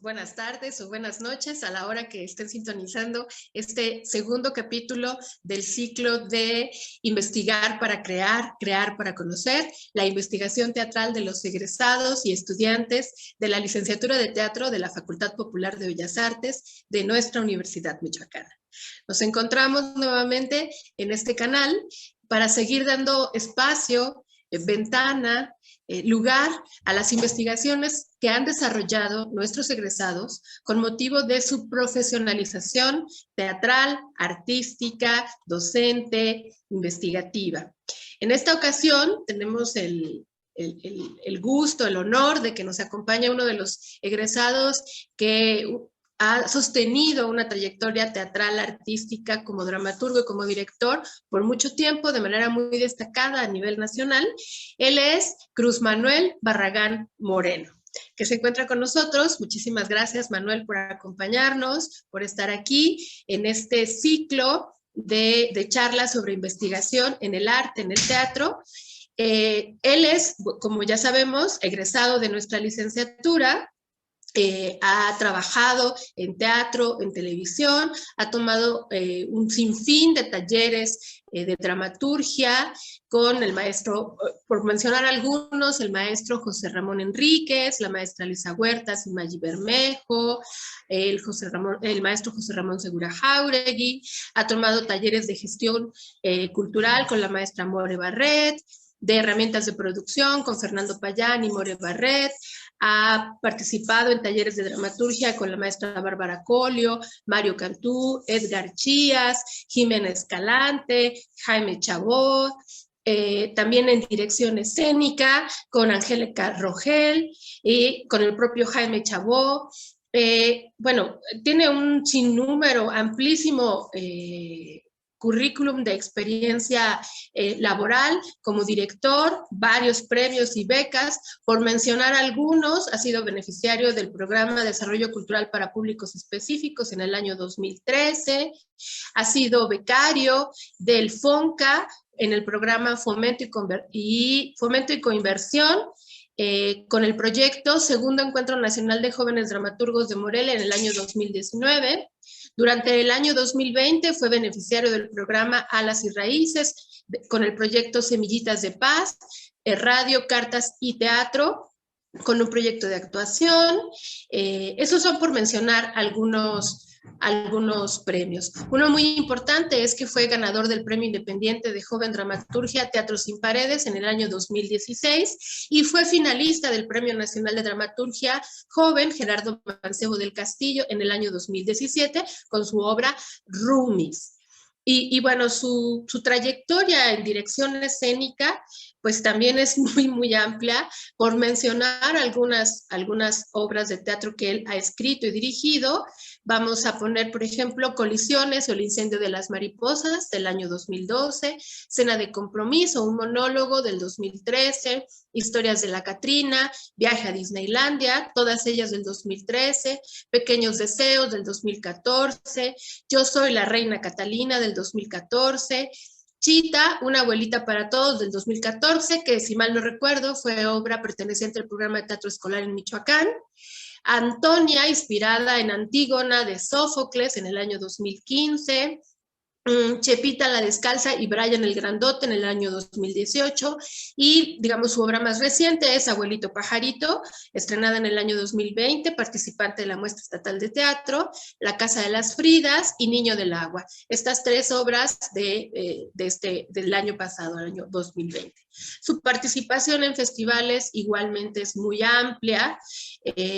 buenas tardes o buenas noches a la hora que estén sintonizando este segundo capítulo del ciclo de Investigar para Crear, Crear para Conocer, la investigación teatral de los egresados y estudiantes de la licenciatura de teatro de la Facultad Popular de Bellas Artes de nuestra Universidad Michoacana. Nos encontramos nuevamente en este canal para seguir dando espacio, ventana, lugar a las investigaciones que han desarrollado nuestros egresados con motivo de su profesionalización teatral, artística, docente, investigativa. En esta ocasión tenemos el gusto, el honor de que nos acompañe uno de los egresados que ha sostenido una trayectoria teatral, artística, como dramaturgo y como director por mucho tiempo, de manera muy destacada a nivel nacional. Él es Cruz Manuel Barragán Moreno, que se encuentra con nosotros. Muchísimas gracias, Manuel, por acompañarnos, por estar aquí en este ciclo de charlas sobre investigación en el arte, en el teatro. Él es, como ya sabemos, egresado de nuestra licenciatura. Ha trabajado en teatro, en televisión, ha tomado un sinfín de talleres de dramaturgia con el maestro, por mencionar algunos, el maestro José Ramón Enríquez, la maestra Lisa Huertas y Maggi Bermejo, el maestro José Ramón Segura Jauregui, ha tomado talleres de gestión cultural con la maestra More Barret, de herramientas de producción con Fernando Payán y More Barret, ha participado en talleres de dramaturgia con la maestra Bárbara Colio, Mario Cantú, Edgar Chías, Jimena Escalante, Jaime Chabot, también en dirección escénica con Angélica Rogel y con el propio Jaime Chabot. Bueno, tiene un sinnúmero amplísimo currículum de experiencia laboral como director, varios premios y becas. Por mencionar algunos, ha sido beneficiario del Programa de Desarrollo Cultural para Públicos Específicos en el año 2013, ha sido becario del FONCA en el programa Fomento y Coinversión, con el proyecto Segundo Encuentro Nacional de Jóvenes Dramaturgos de Morelia en el año 2019. Durante el año 2020 fue beneficiario del programa Alas y Raíces con el proyecto Semillitas de Paz, radio, cartas y teatro, con un proyecto de actuación. Esos son por mencionar algunos premios. Uno muy importante es que fue ganador del Premio Independiente de Joven Dramaturgia Teatro Sin Paredes en el año 2016 y fue finalista del Premio Nacional de Dramaturgia Joven Gerardo Mancebo del Castillo en el año 2017 con su obra Rumis. Y bueno, su trayectoria en dirección escénica pues también es muy, muy amplia. Por mencionar algunas obras de teatro que él ha escrito y dirigido, vamos a poner, por ejemplo, Colisiones o El incendio de las mariposas del año 2012, Cena de compromiso, un monólogo del 2013, Historias de la Catrina, Viaje a Disneylandia, todas ellas del 2013, Pequeños deseos del 2014, Yo soy la reina Catalina del 2014, Chita, Una abuelita para todos del 2014, que si mal no recuerdo fue obra perteneciente al programa de teatro escolar en Michoacán. Antonia, inspirada en Antígona de Sófocles en el año 2015. Chepita la Descalza y Brian el Grandote en el año 2018 y digamos su obra más reciente es Abuelito Pajarito, estrenada en el año 2020, participante de la muestra estatal de teatro, La Casa de las Fridas y Niño del Agua. Estas tres obras del año pasado, el año 2020. Su participación en festivales igualmente es muy amplia.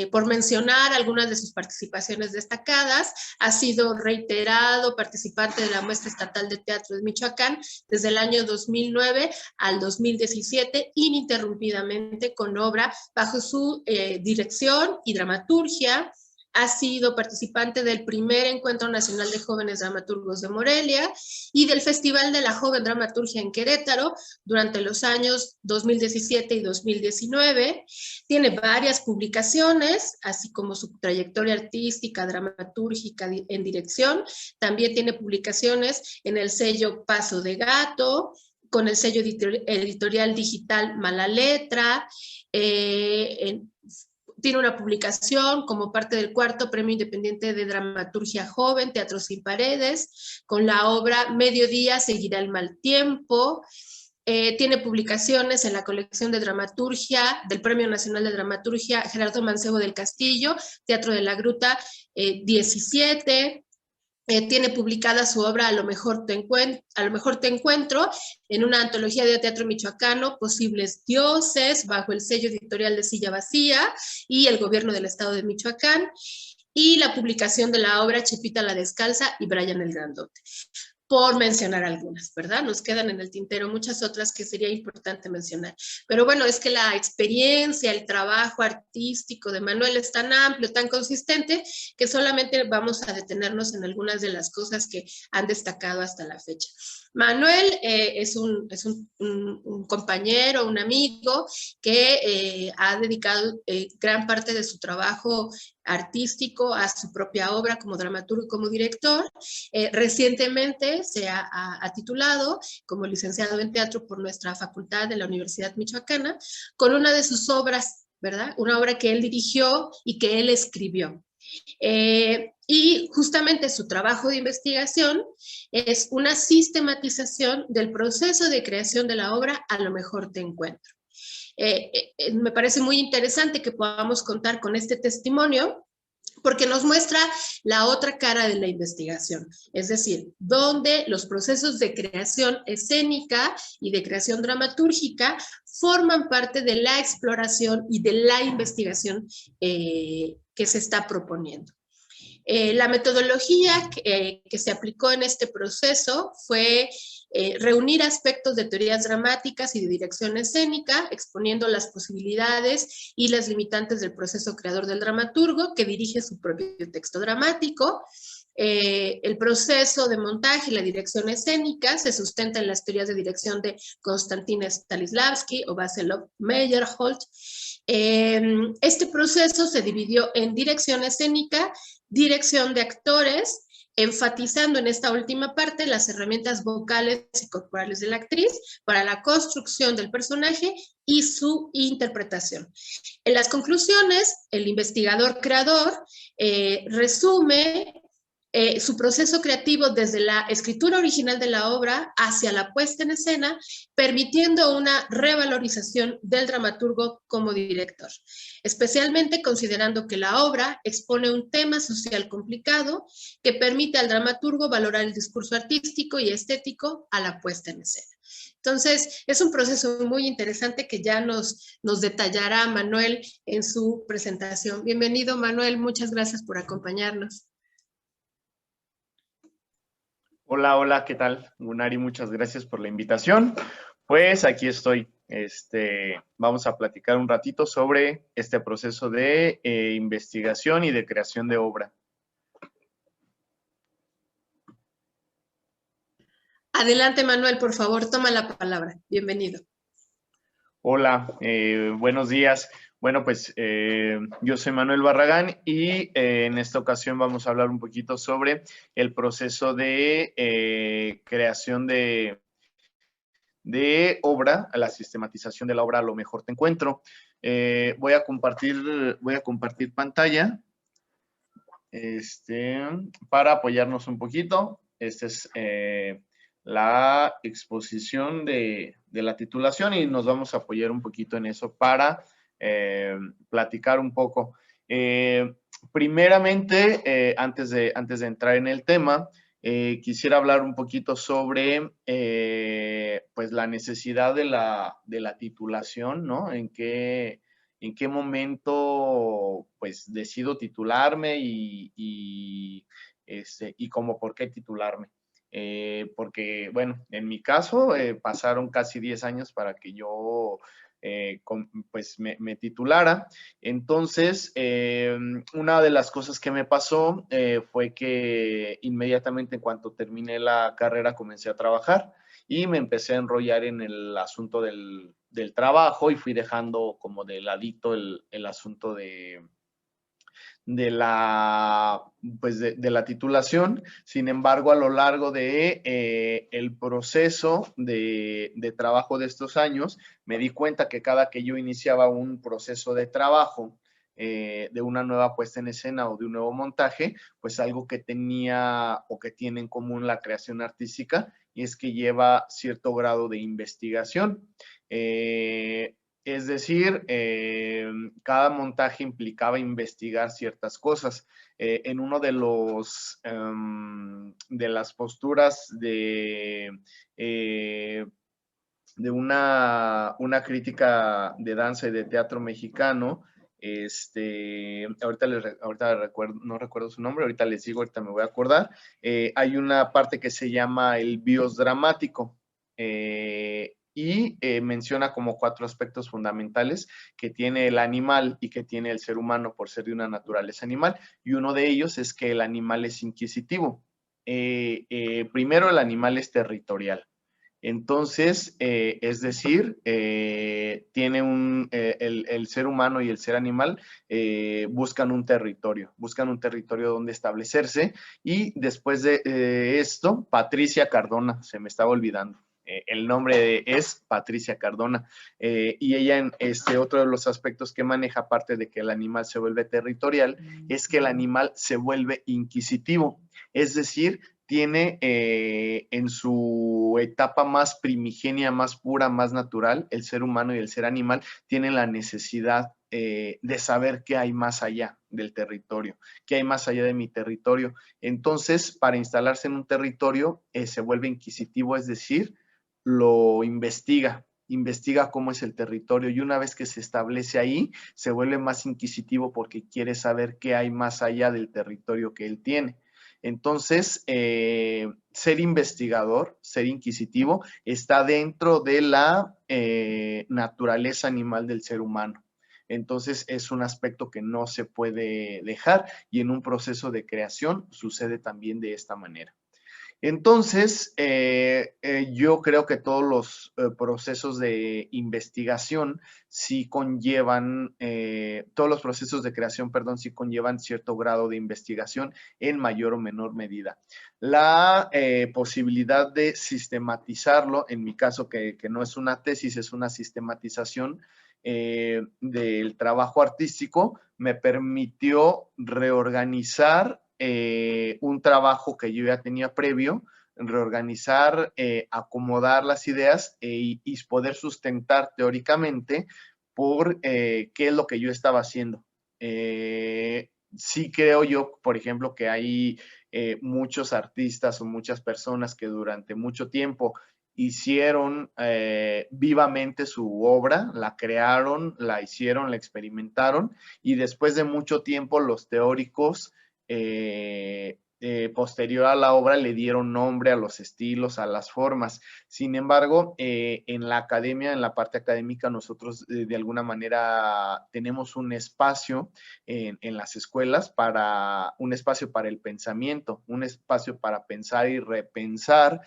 Por mencionar algunas de sus participaciones destacadas, ha sido reiterado participante de la muestra estatal de teatro de Michoacán desde el año 2009 al 2017, ininterrumpidamente con obra bajo su dirección y dramaturgia. Ha sido participante del primer Encuentro Nacional de Jóvenes Dramaturgos de Morelia y del Festival de la Joven Dramaturgia en Querétaro durante los años 2017 y 2019. Tiene varias publicaciones, así como su trayectoria artística, dramatúrgica en dirección. También tiene publicaciones en el sello Paso de Gato, con el sello editorial digital Mala Letra, tiene una publicación como parte del 4º Premio Independiente de Dramaturgia Joven, Teatro Sin Paredes, con la obra Mediodía seguirá el mal tiempo. Tiene publicaciones en la colección de dramaturgia del Premio Nacional de Dramaturgia Gerardo Mancebo del Castillo, Teatro de la Gruta 17. Tiene publicada su obra A lo mejor te encuentro, en una antología de teatro michoacano, Posibles Dioses, bajo el sello editorial de Silla Vacía y el gobierno del estado de Michoacán, y la publicación de la obra Chepita la Descalza y Brian el Grandote, por mencionar algunas, ¿verdad? Nos quedan en el tintero muchas otras que sería importante mencionar. Pero bueno, es que la experiencia, el trabajo artístico de Manuel es tan amplio, tan consistente, que solamente vamos a detenernos en algunas de las cosas que han destacado hasta la fecha. Manuel es un compañero, un amigo que ha dedicado gran parte de su trabajo artístico a su propia obra como dramaturgo y como director. Recientemente se ha titulado como licenciado en teatro por nuestra facultad de la Universidad Michoacana con una de sus obras, ¿verdad? Una obra que él dirigió y que él escribió. Y justamente su trabajo de investigación es una sistematización del proceso de creación de la obra A lo mejor te encuentro. Me parece muy interesante que podamos contar con este testimonio porque nos muestra la otra cara de la investigación, es decir, donde los procesos de creación escénica y de creación dramatúrgica forman parte de la exploración y de la investigación que se está proponiendo. La metodología que se aplicó en este proceso fue reunir aspectos de teorías dramáticas y de dirección escénica, exponiendo las posibilidades y las limitantes del proceso creador del dramaturgo, que dirige su propio texto dramático. El proceso de montaje y la dirección escénica se sustenta en las teorías de dirección de Konstantin Stanislavski o Václav Meyerhold. Este proceso se dividió en dirección escénica, dirección de actores, enfatizando en esta última parte las herramientas vocales y corporales de la actriz para la construcción del personaje y su interpretación. En las conclusiones, el investigador creador resume su proceso creativo desde la escritura original de la obra hacia la puesta en escena, permitiendo una revalorización del dramaturgo como director, especialmente considerando que la obra expone un tema social complicado que permite al dramaturgo valorar el discurso artístico y estético a la puesta en escena. Entonces, es un proceso muy interesante que ya nos detallará Manuel en su presentación. Bienvenido, Manuel, muchas gracias por acompañarnos. Hola, hola, ¿qué tal? Gunari, muchas gracias por la invitación. Pues aquí estoy. Vamos a platicar un ratito sobre este proceso de investigación y de creación de obra. Adelante, Manuel, por favor, toma la palabra. Bienvenido. Hola, buenos días. Bueno, pues yo soy Manuel Barragán y en esta ocasión vamos a hablar un poquito sobre el proceso de creación de obra, la sistematización de la obra A lo mejor te encuentro. Voy a compartir pantalla para apoyarnos un poquito. Esta es la exposición de la titulación y nos vamos a apoyar un poquito en eso para platicar un poco. Primeramente, antes de entrar en el tema, quisiera hablar un poquito sobre pues la necesidad de la titulación, ¿no? En qué momento pues decido titularme y como por qué titularme. Porque, bueno, en mi caso pasaron casi 10 años para que yo pues me titulara. Entonces, una de las cosas que me pasó fue que inmediatamente en cuanto terminé la carrera comencé a trabajar y me empecé a enrollar en el asunto del trabajo y fui dejando como de ladito el asunto de la titulación. Sin embargo, a lo largo de el proceso de trabajo de estos años, me di cuenta que cada que yo iniciaba un proceso de trabajo, de una nueva puesta en escena o de un nuevo montaje, pues algo que tenía o que tiene en común la creación artística y es que lleva cierto grado de investigación. Es decir, cada montaje implicaba investigar ciertas cosas. En uno de las posturas de una crítica de danza y de teatro mexicano, no recuerdo su nombre, ahorita les digo, ahorita me voy a acordar. Hay una parte que se llama el bios dramático, y menciona como 4 aspectos fundamentales que tiene el animal y que tiene el ser humano por ser de una naturaleza animal, y uno de ellos es que el animal es inquisitivo. Primero, el animal es territorial. Entonces, es decir, el ser humano y el ser animal buscan un territorio donde establecerse, y después de esto, Patricia Cardona, se me estaba olvidando. El nombre es Patricia Cardona, y ella, otro de los aspectos que maneja, aparte de que el animal se vuelve territorial, es que el animal se vuelve inquisitivo, es decir, tiene en su etapa más primigenia, más pura, más natural, el ser humano y el ser animal tienen la necesidad de saber qué hay más allá del territorio, qué hay más allá de mi territorio. Entonces, para instalarse en un territorio, se vuelve inquisitivo, es decir, lo investiga cómo es el territorio, y una vez que se establece ahí, se vuelve más inquisitivo porque quiere saber qué hay más allá del territorio que él tiene. Entonces, ser investigador, ser inquisitivo, está dentro de la naturaleza animal del ser humano. Entonces, es un aspecto que no se puede dejar, y en un proceso de creación sucede también de esta manera. Entonces, yo creo que todos los procesos de investigación sí conllevan, todos los procesos de creación, perdón, sí conllevan cierto grado de investigación en mayor o menor medida. La posibilidad de sistematizarlo, en mi caso que no es una tesis, es una sistematización del trabajo artístico, me permitió reorganizar un trabajo que yo ya tenía previo, reorganizar, acomodar las ideas y poder sustentar teóricamente por qué es lo que yo estaba haciendo. Sí creo yo, por ejemplo, que hay muchos artistas o muchas personas que durante mucho tiempo hicieron vivamente su obra, la crearon, la hicieron, la experimentaron, y después de mucho tiempo los teóricos posterior a la obra le dieron nombre a los estilos, a las formas. Sin embargo, en la academia, en la parte académica, nosotros de alguna manera tenemos un espacio en las escuelas un espacio para el pensamiento, un espacio para pensar y repensar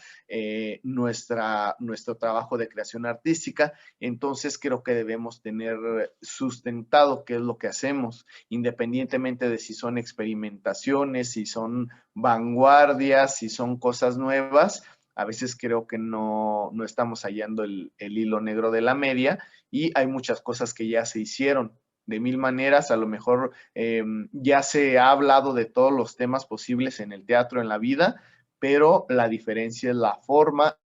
nuestro trabajo de creación artística. Entonces creo que debemos tener sustentado qué es lo que hacemos, independientemente de si son experimentaciones, si son vanguardias, si son cosas nuevas. A veces creo que no estamos hallando el hilo negro de la media, y hay muchas cosas que ya se hicieron de mil maneras. A lo mejor ya se ha hablado de todos los temas posibles en el teatro, en la vida, pero la diferencia es la forma.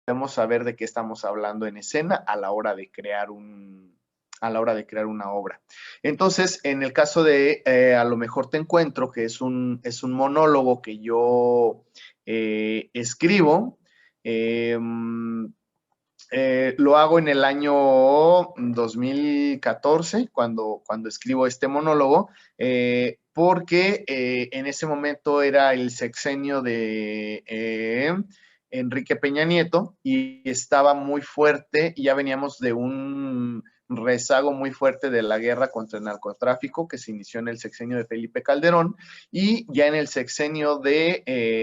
Debemos saber de qué estamos hablando en escena a la hora de crear una obra. Entonces, en el caso de A lo mejor te encuentro, que es un monólogo que yo escribo, lo hago en el año 2014, cuando escribo este monólogo, porque en ese momento era el sexenio de Enrique Peña Nieto, y estaba muy fuerte, y ya veníamos de un rezago muy fuerte de la guerra contra el narcotráfico que se inició en el sexenio de Felipe Calderón, y ya en el sexenio de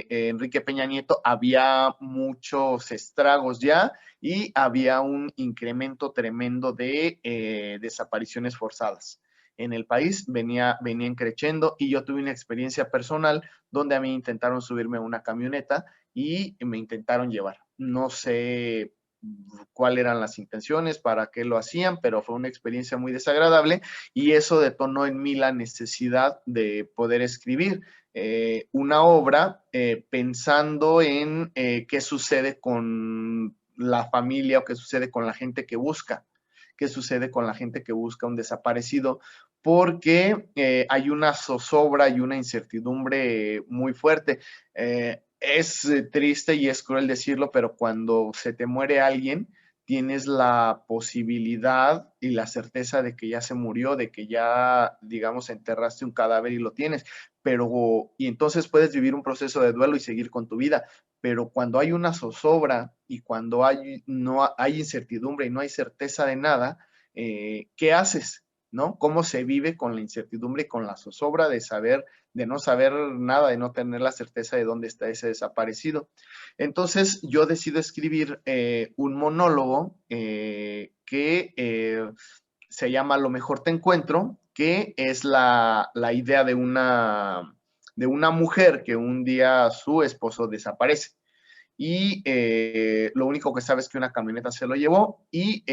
Enrique Peña Nieto había muchos estragos ya, y había un incremento tremendo de desapariciones forzadas. en el país venían creciendo, y yo tuve una experiencia personal donde a mí intentaron subirme a una camioneta y me intentaron llevar. No sé cuáles eran las intenciones, para qué lo hacían, pero fue una experiencia muy desagradable, y eso detonó en mí la necesidad de poder escribir una obra pensando en qué sucede con la familia, o qué sucede con la gente que busca, qué sucede con la gente que busca un desaparecido, porque hay una zozobra y una incertidumbre muy fuerte. Es triste y es cruel decirlo, pero cuando se te muere alguien, tienes la posibilidad y la certeza de que ya se murió, de que ya, digamos, enterraste un cadáver y lo tienes, y entonces puedes vivir un proceso de duelo y seguir con tu vida. Pero cuando hay una zozobra y cuando no hay incertidumbre y no hay certeza de nada, ¿qué haces? ¿No? ¿Cómo se vive con la incertidumbre y con la zozobra de no saber nada, de no tener la certeza de dónde está ese desaparecido? Entonces yo decido escribir un monólogo que se llama "Lo mejor te encuentro", que es la idea de una mujer que un día su esposo desaparece. Y lo único que sabe es que una camioneta se lo llevó, y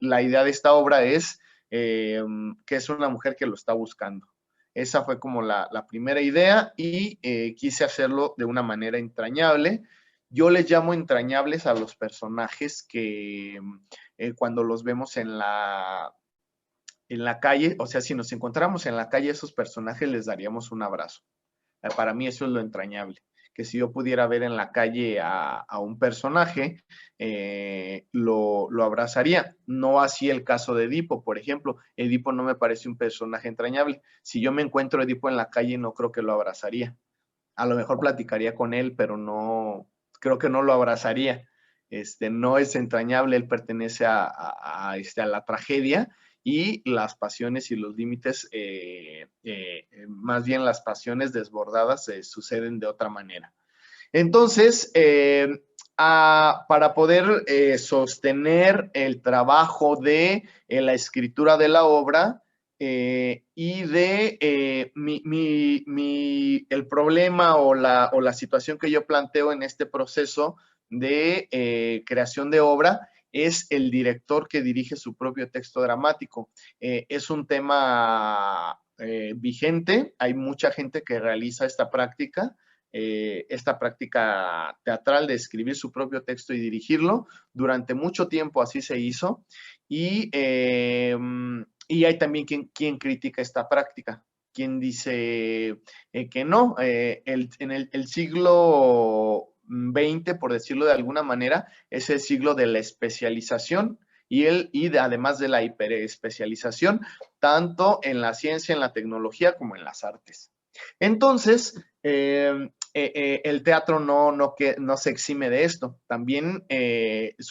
la idea de esta obra es que es una mujer que lo está buscando. Esa fue como la primera idea, y quise hacerlo de una manera entrañable. Yo les llamo entrañables a los personajes que cuando los vemos en la calle, o sea, si nos encontramos en la calle, a esos personajes les daríamos un abrazo. Para mí eso es lo entrañable, que si yo pudiera ver en la calle a un personaje, lo abrazaría. No así el caso de Edipo, por ejemplo. Edipo no me parece un personaje entrañable. Si yo me encuentro a Edipo en la calle, no creo que lo abrazaría. A lo mejor platicaría con él, pero no, creo que no lo abrazaría. No es entrañable, él pertenece a la tragedia, y las pasiones y los límites, más bien las pasiones desbordadas, suceden de otra manera. Entonces, para poder sostener el trabajo de la escritura de la obra, y de el problema o la situación que yo planteo en este proceso de creación de obra, es el director que dirige su propio texto dramático. Es un tema vigente, hay mucha gente que realiza esta práctica teatral de escribir su propio texto y dirigirlo. Durante mucho tiempo así se hizo, y hay también quien critica esta práctica, quien dice que no. En el siglo XX, por decirlo de alguna manera, es el siglo de la especialización, además de la hiperespecialización, tanto en la ciencia, en la tecnología, como en las artes. Entonces, el teatro no se exime de esto. También,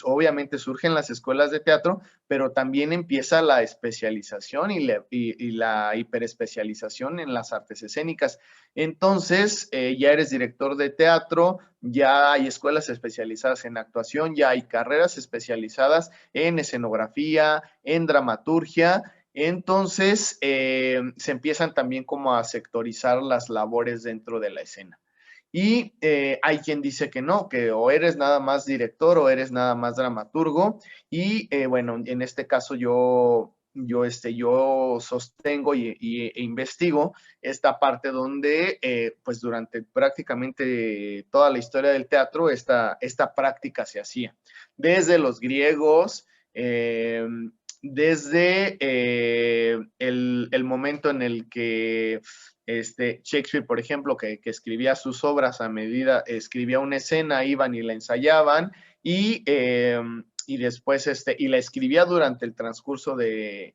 obviamente, surgen las escuelas de teatro, pero también empieza la especialización y la hiperespecialización en las artes escénicas. Entonces, ya eres director de teatro, ya hay escuelas especializadas en actuación, ya hay carreras especializadas en escenografía, en dramaturgia. Entonces, se empiezan también como a sectorizar las labores dentro de la escena. Y hay quien dice que no, que o eres nada más director o eres nada más dramaturgo. Y bueno, en este caso yo sostengo e investigo esta parte donde, pues durante prácticamente toda la historia del teatro, esta práctica se hacía. Desde los griegos, desde el momento en el que Shakespeare, por ejemplo, que escribía sus obras a medida, escribía una escena, iban y la ensayaban, y después y la escribía durante el transcurso del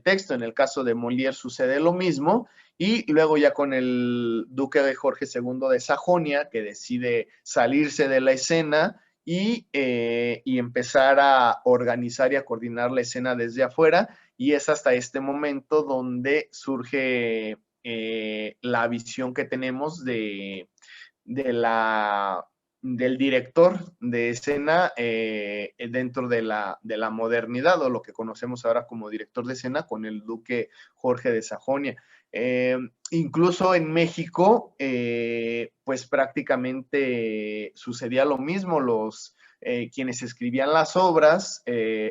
texto. En el caso de Molière sucede lo mismo, y luego ya con el duque de Jorge II de Sajonia, que decide salirse de la escena y empezar a organizar y a coordinar la escena desde afuera, y es hasta este momento donde surge la visión que tenemos de la del director de escena dentro de la modernidad, o lo que conocemos ahora como director de escena, con el duque Jorge de Sajonia. Incluso en México, pues prácticamente sucedía lo mismo. Quienes escribían las obras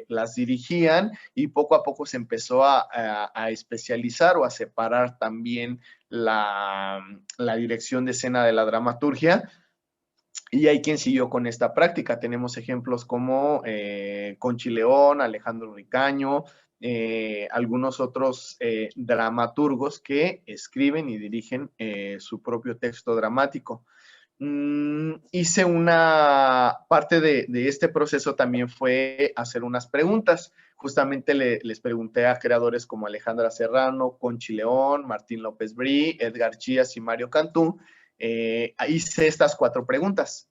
las dirigían, y poco a poco se empezó a especializar o a separar también la dirección de escena de la dramaturgia, y hay quien siguió con esta práctica. Tenemos ejemplos como Conchi León, Alejandro Ricaño, algunos otros dramaturgos que escriben y dirigen su propio texto dramático. Hice una parte de este proceso, también fue hacer unas preguntas. Justamente les pregunté a creadores como Alejandra Serrano, Conchi León, Martín López Brí, Edgar Chías y Mario Cantú. Hice estas 4 preguntas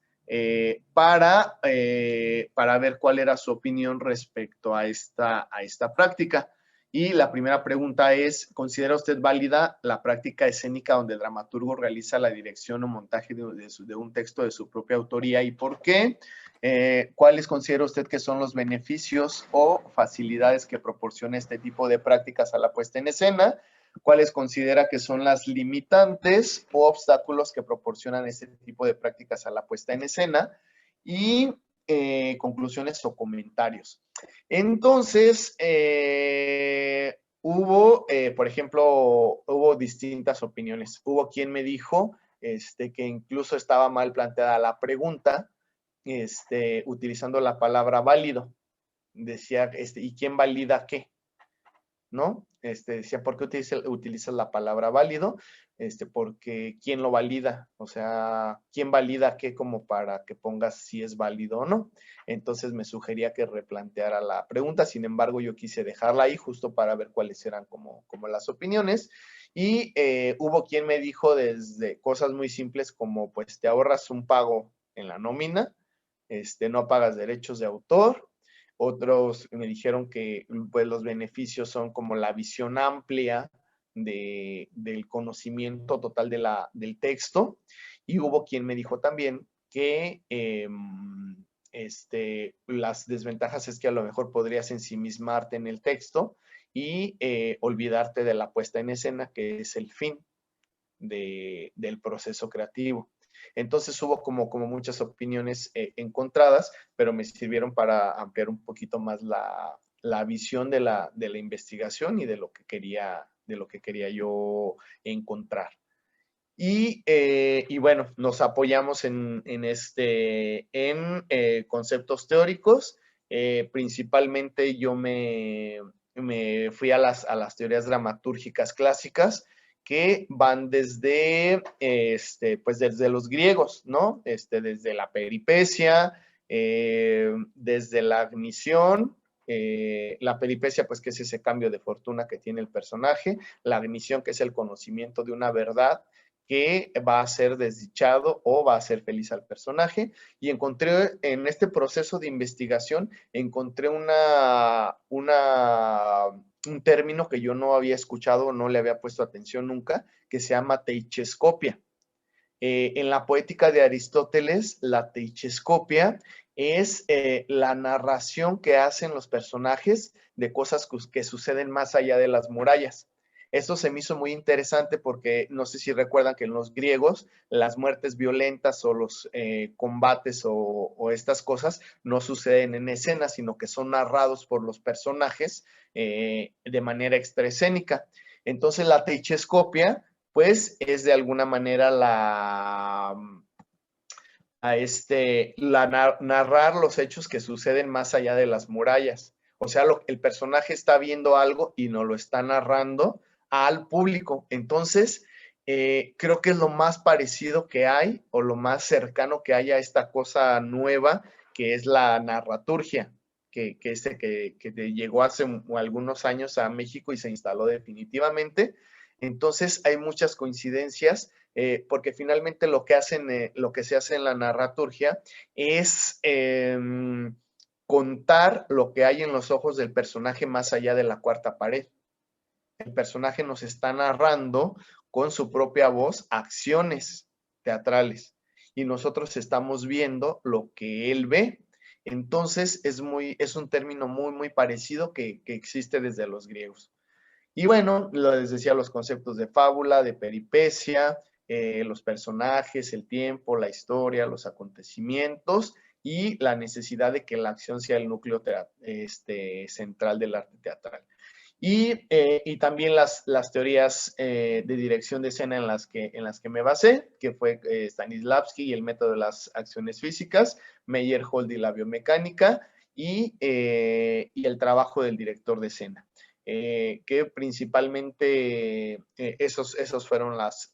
para ver cuál era su opinión respecto a esta práctica. Y la primera pregunta es: ¿considera usted válida la práctica escénica donde el dramaturgo realiza la dirección o montaje de un texto de su propia autoría, y por qué? ¿Cuáles considera usted que son los beneficios o facilidades que proporciona este tipo de prácticas a la puesta en escena? ¿Cuáles considera que son las limitantes o obstáculos que proporcionan este tipo de prácticas a la puesta en escena? Y conclusiones o comentarios. Entonces, por ejemplo, hubo distintas opiniones. Hubo quien me dijo que incluso estaba mal planteada la pregunta, utilizando la palabra válido. Decía, ¿y quién valida qué? ¿No? Decía, ¿por qué utilizas la palabra válido? Porque ¿quién lo valida? O sea, ¿quién valida qué como para que pongas si es válido o no? Entonces me sugería que replanteara la pregunta. Sin embargo, yo quise dejarla ahí justo para ver cuáles eran como las opiniones. Y hubo quien me dijo desde cosas muy simples como, pues te ahorras un pago en la nómina, no pagas derechos de autor. Otros me dijeron que pues, los beneficios son como la visión amplia del conocimiento total del texto. Y hubo quien me dijo también que las desventajas es que a lo mejor podrías ensimismarte en el texto y olvidarte de la puesta en escena, que es el fin del proceso creativo. Entonces hubo como muchas opiniones encontradas, pero me sirvieron para ampliar un poquito más la visión de la investigación y de lo que quería yo encontrar. Y bueno, nos apoyamos en conceptos teóricos. Principalmente yo me fui a las teorías dramatúrgicas clásicas, que van desde, pues desde los griegos, ¿no? Desde la peripecia, desde la agnición. La peripecia, pues, que es ese cambio de fortuna que tiene el personaje. La agnición, que es el conocimiento de una verdad que va a ser desdichado o va a ser feliz al personaje. Y encontré en este proceso de investigación, encontré un término que yo no había escuchado, no le había puesto atención nunca, que se llama teichescopia. En la poética de Aristóteles, la teichescopia es la narración que hacen los personajes de cosas que suceden más allá de las murallas. Esto se me hizo muy interesante porque no sé si recuerdan que en los griegos las muertes violentas o los combates o estas cosas no suceden en escena, sino que son narrados por los personajes de manera extraescénica. Entonces la teichescopia pues es de alguna manera narrar los hechos que suceden más allá de las murallas. O sea, el personaje está viendo algo y nos lo está narrando al público. Entonces, creo que es lo más parecido que hay, o lo más cercano que hay a esta cosa nueva que es la narraturgia, que llegó hace algunos años a México y se instaló definitivamente. Entonces hay muchas coincidencias, porque finalmente lo que se hace en la narraturgia es contar lo que hay en los ojos del personaje más allá de la cuarta pared. El personaje nos está narrando con su propia voz acciones teatrales. y nosotros estamos viendo lo que él ve. Entonces es un término muy parecido que existe desde los griegos. Y bueno, les decía los conceptos de fábula, de peripecia, los personajes, el tiempo, la historia, los acontecimientos y la necesidad de que la acción sea el núcleo central del arte teatral. Y también las teorías de dirección de escena en las que me basé, que fue Stanislavski y el método de las acciones físicas, Meyerhold y la biomecánica, y el trabajo del director de escena. Que principalmente esos fueron los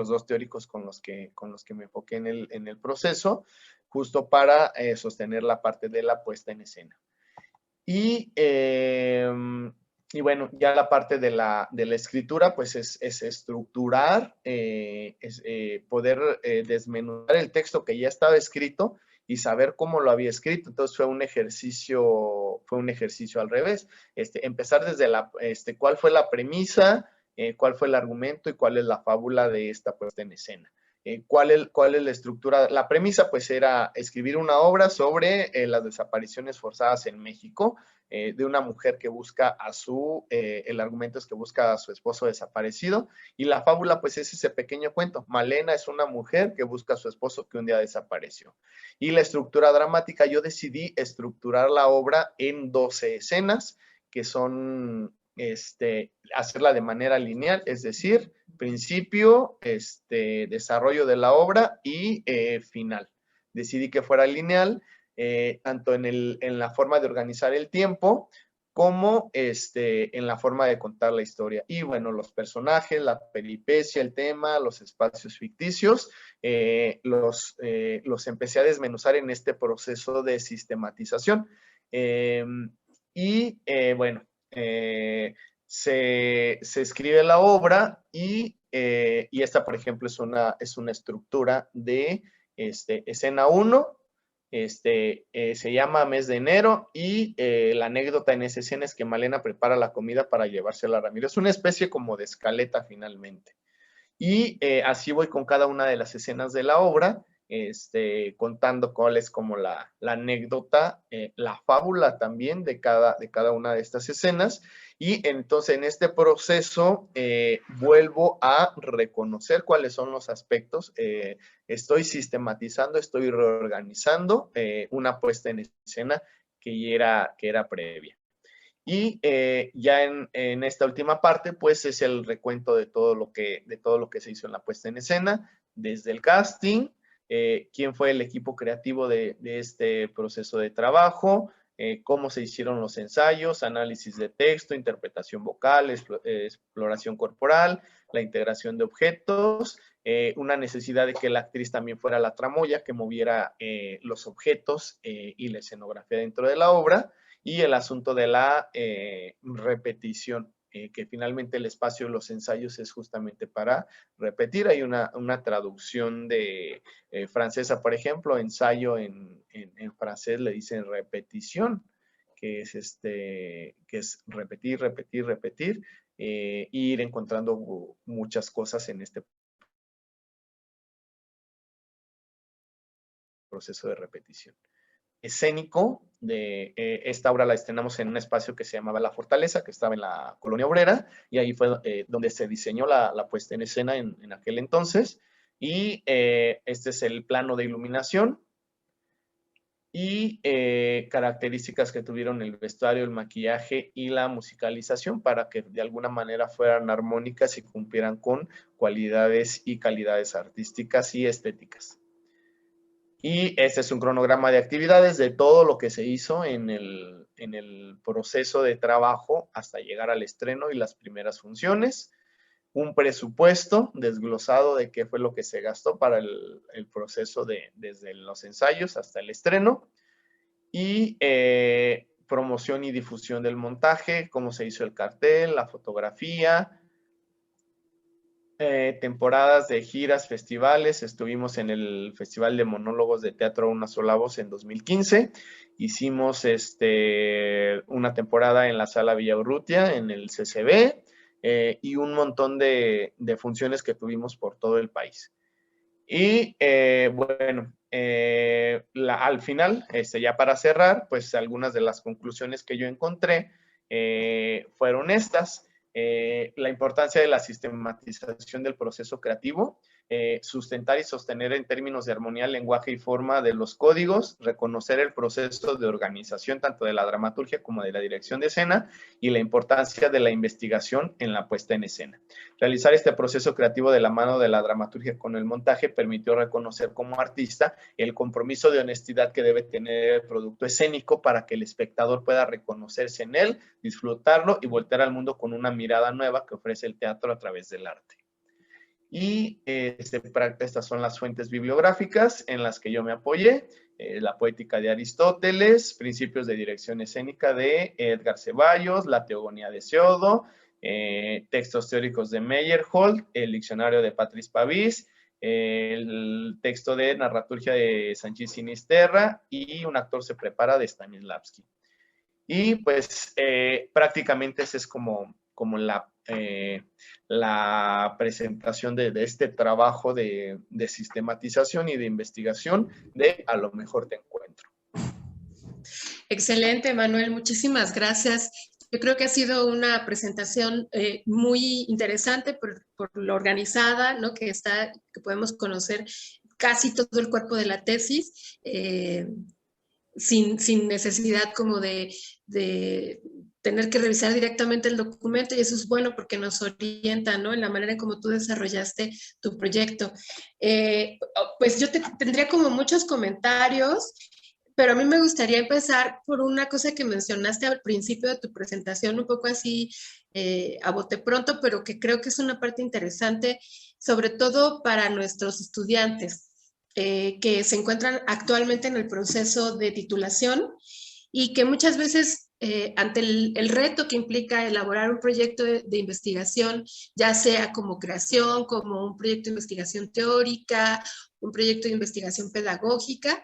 dos teóricos con los que me enfoqué en el proceso, justo para sostener la parte de la puesta en escena. Y bueno, ya la parte de la escritura, pues es estructurar, poder desmenuzar el texto que ya estaba escrito y saber cómo lo había escrito. Entonces fue un ejercicio al revés. Empezar desde cuál fue la premisa, cuál fue el argumento y cuál es la fábula de esta puesta en escena. ¿Cuál es la estructura? La premisa pues era escribir una obra sobre las desapariciones forzadas en México, de una mujer que busca el argumento es que busca a su esposo desaparecido, y la fábula pues es ese pequeño cuento. Malena es una mujer que busca a su esposo que un día desapareció. Y la estructura dramática, yo decidí estructurar la obra en 12 escenas, que son hacerla de manera lineal, es decir, principio, desarrollo de la obra y final. Decidí que fuera lineal, tanto en la forma de organizar el tiempo como en la forma de contar la historia. Y bueno, los personajes, la peripecia, el tema, los espacios ficticios, los empecé a desmenuzar en este proceso de sistematización. Bueno, se escribe la obra y esta, por ejemplo, es una estructura de escena 1, se llama Mes de Enero, y la anécdota en esa escena es que Malena prepara la comida para llevársela a Ramiro. Es una especie como de escaleta finalmente. Y así voy con cada una de las escenas de la obra, contando cuál es como la anécdota, la fábula también de cada una de estas escenas. Y entonces en este proceso vuelvo a reconocer cuáles son los aspectos. Estoy sistematizando, estoy reorganizando una puesta en escena que era previa. Y ya en esta última parte, pues es el recuento de todo lo que se hizo en la puesta en escena, desde el casting, quién fue el equipo creativo de este proceso de trabajo, cómo se hicieron los ensayos, análisis de texto, interpretación vocal, exploración corporal, la integración de objetos, una necesidad de que la actriz también fuera la tramoya, que moviera los objetos y la escenografía dentro de la obra, y el asunto de la repetición, que finalmente el espacio de los ensayos es justamente para repetir. Hay una traducción de francesa, por ejemplo, ensayo en francés le dicen repetición, que es repetir, repetir, repetir, e ir encontrando muchas cosas en este proceso de repetición. Escénico de esta obra la estrenamos en un espacio que se llamaba La Fortaleza, que estaba en la Colonia Obrera, y ahí fue donde se diseñó la puesta en escena en aquel entonces. Y este es el plano de iluminación y características que tuvieron el vestuario, el maquillaje y la musicalización para que de alguna manera fueran armónicas y cumplieran con cualidades y calidades artísticas y estéticas. Y este es un cronograma de actividades de todo lo que se hizo en el proceso de trabajo hasta llegar al estreno y las primeras funciones. Un presupuesto desglosado de qué fue lo que se gastó para el proceso desde los ensayos hasta el estreno. Y promoción y difusión del montaje, cómo se hizo el cartel, la fotografía, temporadas de giras, festivales. Estuvimos en el Festival de Monólogos de Teatro Una Sola Voz en 2015. Hicimos una temporada en la Sala Villaurrutia, en el CCB, y un montón de funciones que tuvimos por todo el país. Y bueno, al final, ya para cerrar, pues algunas de las conclusiones que yo encontré fueron estas. La importancia de la sistematización del proceso creativo, sustentar y sostener en términos de armonía, lenguaje y forma de los códigos, reconocer el proceso de organización tanto de la dramaturgia como de la dirección de escena y la importancia de la investigación en la puesta en escena. Realizar este proceso creativo de la mano de la dramaturgia con el montaje permitió reconocer como artista el compromiso de honestidad que debe tener el producto escénico para que el espectador pueda reconocerse en él, disfrutarlo y voltear al mundo con una mirada nueva que ofrece el teatro a través del arte. Y estas son las fuentes bibliográficas en las que yo me apoyé. La poética de Aristóteles, principios de dirección escénica de Edgar Ceballos, la teogonía de Hesiodo, textos teóricos de Meyerhold, el diccionario de Patrice Pavís, el texto de narraturgia de Sanchis Sinisterra y Un actor se prepara de Stanislavski. Y pues prácticamente esa es como la presentación de este trabajo de sistematización y de investigación de A lo mejor te encuentro. Excelente, Manuel, muchísimas gracias. Yo creo que ha sido una presentación muy interesante por lo organizada, ¿no? Que podemos conocer casi todo el cuerpo de la tesis, sin necesidad como de tener que revisar directamente el documento, y eso es bueno porque nos orienta, ¿no? En la manera en cómo tú desarrollaste tu proyecto. Pues yo tendría como muchos comentarios, pero a mí me gustaría empezar por una cosa que mencionaste al principio de tu presentación, un poco así a bote pronto, pero que creo que es una parte interesante, sobre todo para nuestros estudiantes que se encuentran actualmente en el proceso de titulación y que muchas veces ante el reto que implica elaborar un proyecto de investigación, ya sea como creación, como un proyecto de investigación teórica, un proyecto de investigación pedagógica,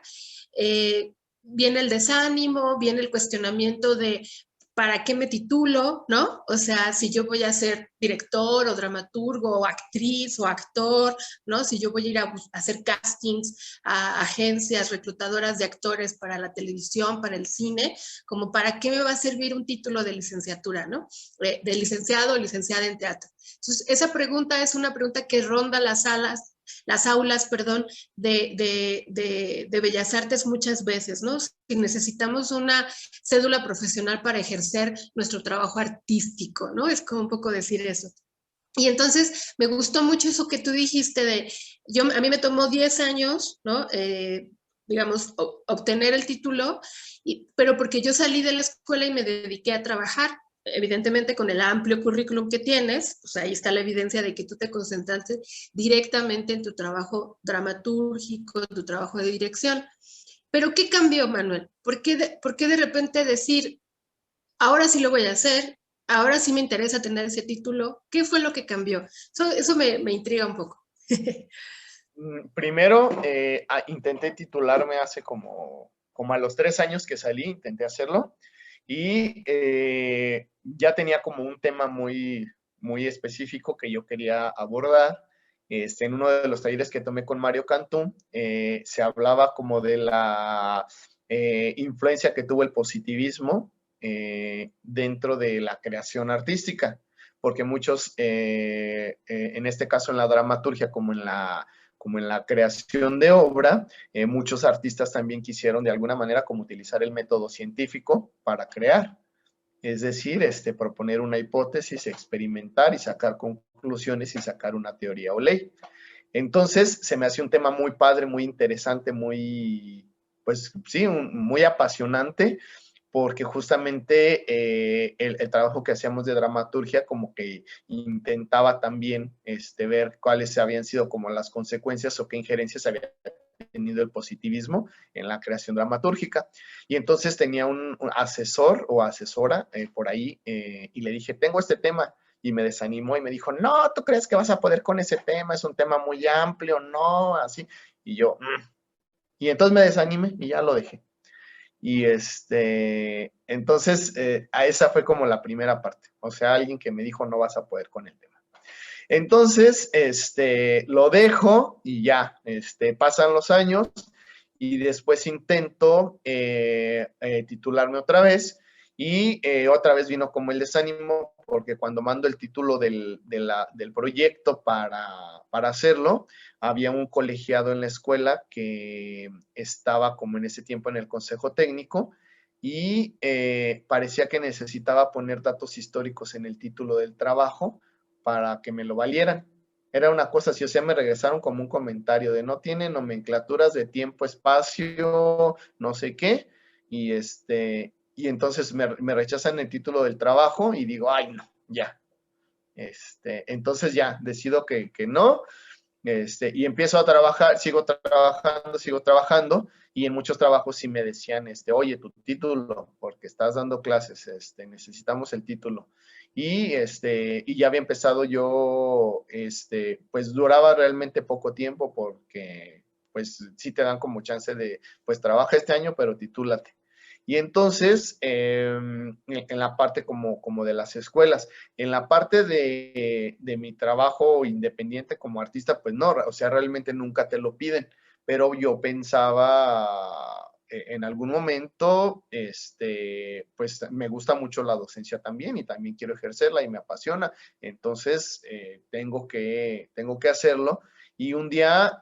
viene el desánimo, viene el cuestionamiento de ¿para qué me titulo? ¿No? O sea, si yo voy a ser director o dramaturgo o actriz o actor, ¿no? Si yo voy a ir a hacer castings a agencias reclutadoras de actores para la televisión, para el cine, como para qué me va a servir un título de licenciatura, ¿no? De licenciado o licenciada en teatro. Entonces, esa pregunta es una pregunta que ronda las aulas, perdón, de Bellas Artes muchas veces, ¿no? Si necesitamos una cédula profesional para ejercer nuestro trabajo artístico, ¿no? Es como un poco decir eso. Y entonces me gustó mucho eso que tú dijiste a mí me tomó 10 años, ¿no? Digamos, obtener el título, pero porque yo salí de la escuela y me dediqué a trabajar. Evidentemente con el amplio currículum que tienes, pues ahí está la evidencia de que tú te concentraste directamente en tu trabajo dramatúrgico, en tu trabajo de dirección. Pero ¿qué cambió, Manuel? ¿Por qué de repente decir, ahora sí lo voy a hacer, ahora sí me interesa tener ese título? ¿Qué fue lo que cambió? Eso me intriga un poco. Primero, intenté titularme hace como a los 3 años que salí, intenté hacerlo, y ya tenía como un tema muy, muy específico que yo quería abordar. En uno de los talleres que tomé con Mario Cantú, se hablaba como de la influencia que tuvo el positivismo dentro de la creación artística, porque muchos, en este caso en la dramaturgia como en la creación de obra, muchos artistas también quisieron de alguna manera como utilizar el método científico para crear. Es decir, proponer una hipótesis, experimentar y sacar conclusiones y sacar una teoría o ley. Entonces, se me hace un tema muy padre, muy interesante, muy, pues sí, muy apasionante, porque justamente el trabajo que hacíamos de dramaturgia como que intentaba también ver cuáles habían sido como las consecuencias o qué injerencias había tenido el positivismo en la creación dramatúrgica. Y entonces tenía un asesor o asesora por ahí y le dije, tengo este tema, y me desanimó y me dijo, no, ¿tú crees que vas a poder con ese tema? Es un tema muy amplio, no, así. Y yo, y entonces me desanimé y ya lo dejé. Y entonces, a esa fue como la primera parte. O sea, alguien que me dijo, no vas a poder con el tema. Entonces, lo dejo y ya, pasan los años y después intento titularme otra vez y otra vez vino como el desánimo porque cuando mando el título del proyecto para hacerlo, había un colegiado en la escuela que estaba como en ese tiempo en el consejo técnico y parecía que necesitaba poner datos históricos en el título del trabajo para que me lo valieran. Era una cosa así, o sea, me regresaron como un comentario de no tiene nomenclaturas de tiempo, espacio, no sé qué, y entonces me rechazan el título del trabajo y digo, ay, no, ya. Entonces ya, decido que no, y empiezo a trabajar, sigo trabajando, y en muchos trabajos sí me decían, oye, tu título, porque estás dando clases, necesitamos el título. Y ya había empezado yo, pues duraba realmente poco tiempo porque, pues sí te dan como chance de, pues trabaja este año, pero titúlate. Y entonces, en la parte como de las escuelas, en la parte de mi trabajo independiente como artista, pues no, o sea, realmente nunca te lo piden, pero yo pensaba en algún momento, pues me gusta mucho la docencia también y también quiero ejercerla y me apasiona, entonces tengo que hacerlo. Y un día,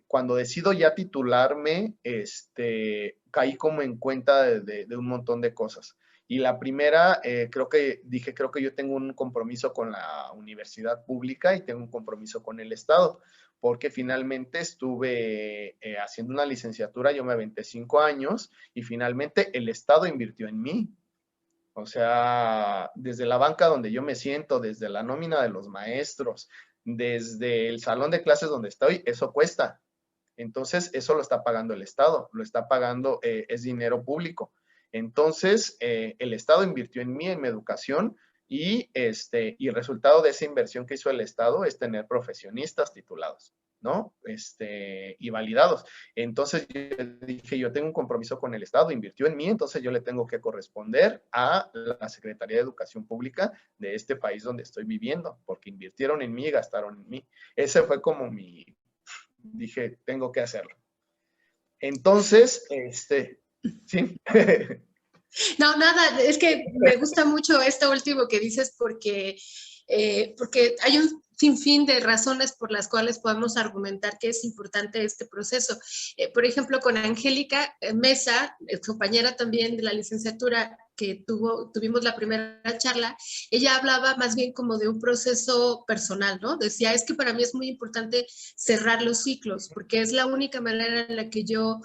cuando decido ya titularme, caí como en cuenta de un montón de cosas. Y la primera, creo que yo tengo un compromiso con la universidad pública y tengo un compromiso con el Estado, porque finalmente estuve haciendo una licenciatura, yo me aventé 5 años y finalmente el Estado invirtió en mí. O sea, desde la banca donde yo me siento, desde la nómina de los maestros, desde el salón de clases donde estoy, eso cuesta. Entonces, eso lo está pagando el Estado, lo está pagando, es dinero público. Entonces, el Estado invirtió en mí, en mi educación, y el resultado de esa inversión que hizo el Estado es tener profesionistas titulados, ¿no? Y validados. Entonces, yo dije, yo tengo un compromiso con el Estado, invirtió en mí, entonces yo le tengo que corresponder a la Secretaría de Educación Pública de este país donde estoy viviendo, porque invirtieron en mí y gastaron en mí. Ese fue como dije, tengo que hacerlo. Entonces, sí. No, nada, es que me gusta mucho esto último que dices porque hay un sinfín de razones por las cuales podemos argumentar que es importante este proceso. Por ejemplo, con Angélica Mesa, compañera también de la licenciatura que tuvimos la primera charla, ella hablaba más bien como de un proceso personal, ¿no? Decía, es que para mí es muy importante cerrar los ciclos, porque es la única manera en la que yo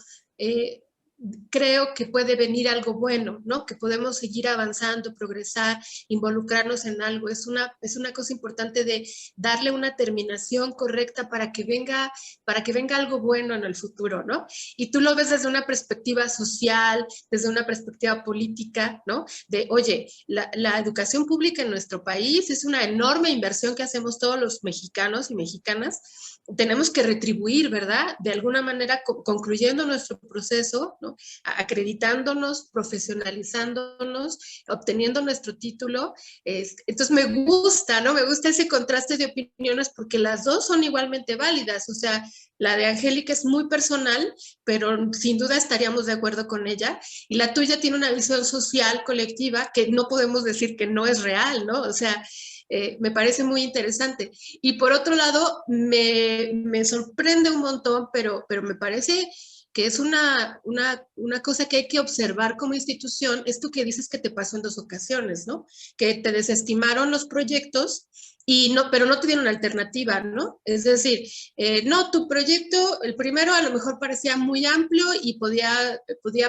creo que puede venir algo bueno, ¿no? Que podemos seguir avanzando, progresar, involucrarnos en algo. Es una cosa importante de darle una terminación correcta para que venga algo bueno en el futuro, ¿no? Y tú lo ves desde una perspectiva social, desde una perspectiva política, ¿no? De, oye, la educación pública en nuestro país es una enorme inversión que hacemos todos los mexicanos y mexicanas. Tenemos que retribuir, ¿verdad? De alguna manera, concluyendo nuestro proceso, ¿no? Acreditándonos, profesionalizándonos, obteniendo nuestro título. Entonces me gusta, ¿no? Me gusta ese contraste de opiniones porque las dos son igualmente válidas. O sea, la de Angélica es muy personal, pero sin duda estaríamos de acuerdo con ella. Y la tuya tiene una visión social, colectiva, que no podemos decir que no es real, ¿no? O sea, me parece muy interesante. Y por otro lado, me sorprende un montón, pero me parece que es una cosa que hay que observar como institución, esto que dices que te pasó en 2 ocasiones, ¿no? Que te desestimaron los proyectos y no, pero no te dieron alternativa, ¿no? Es decir, no, tu proyecto, el primero a lo mejor parecía muy amplio y podía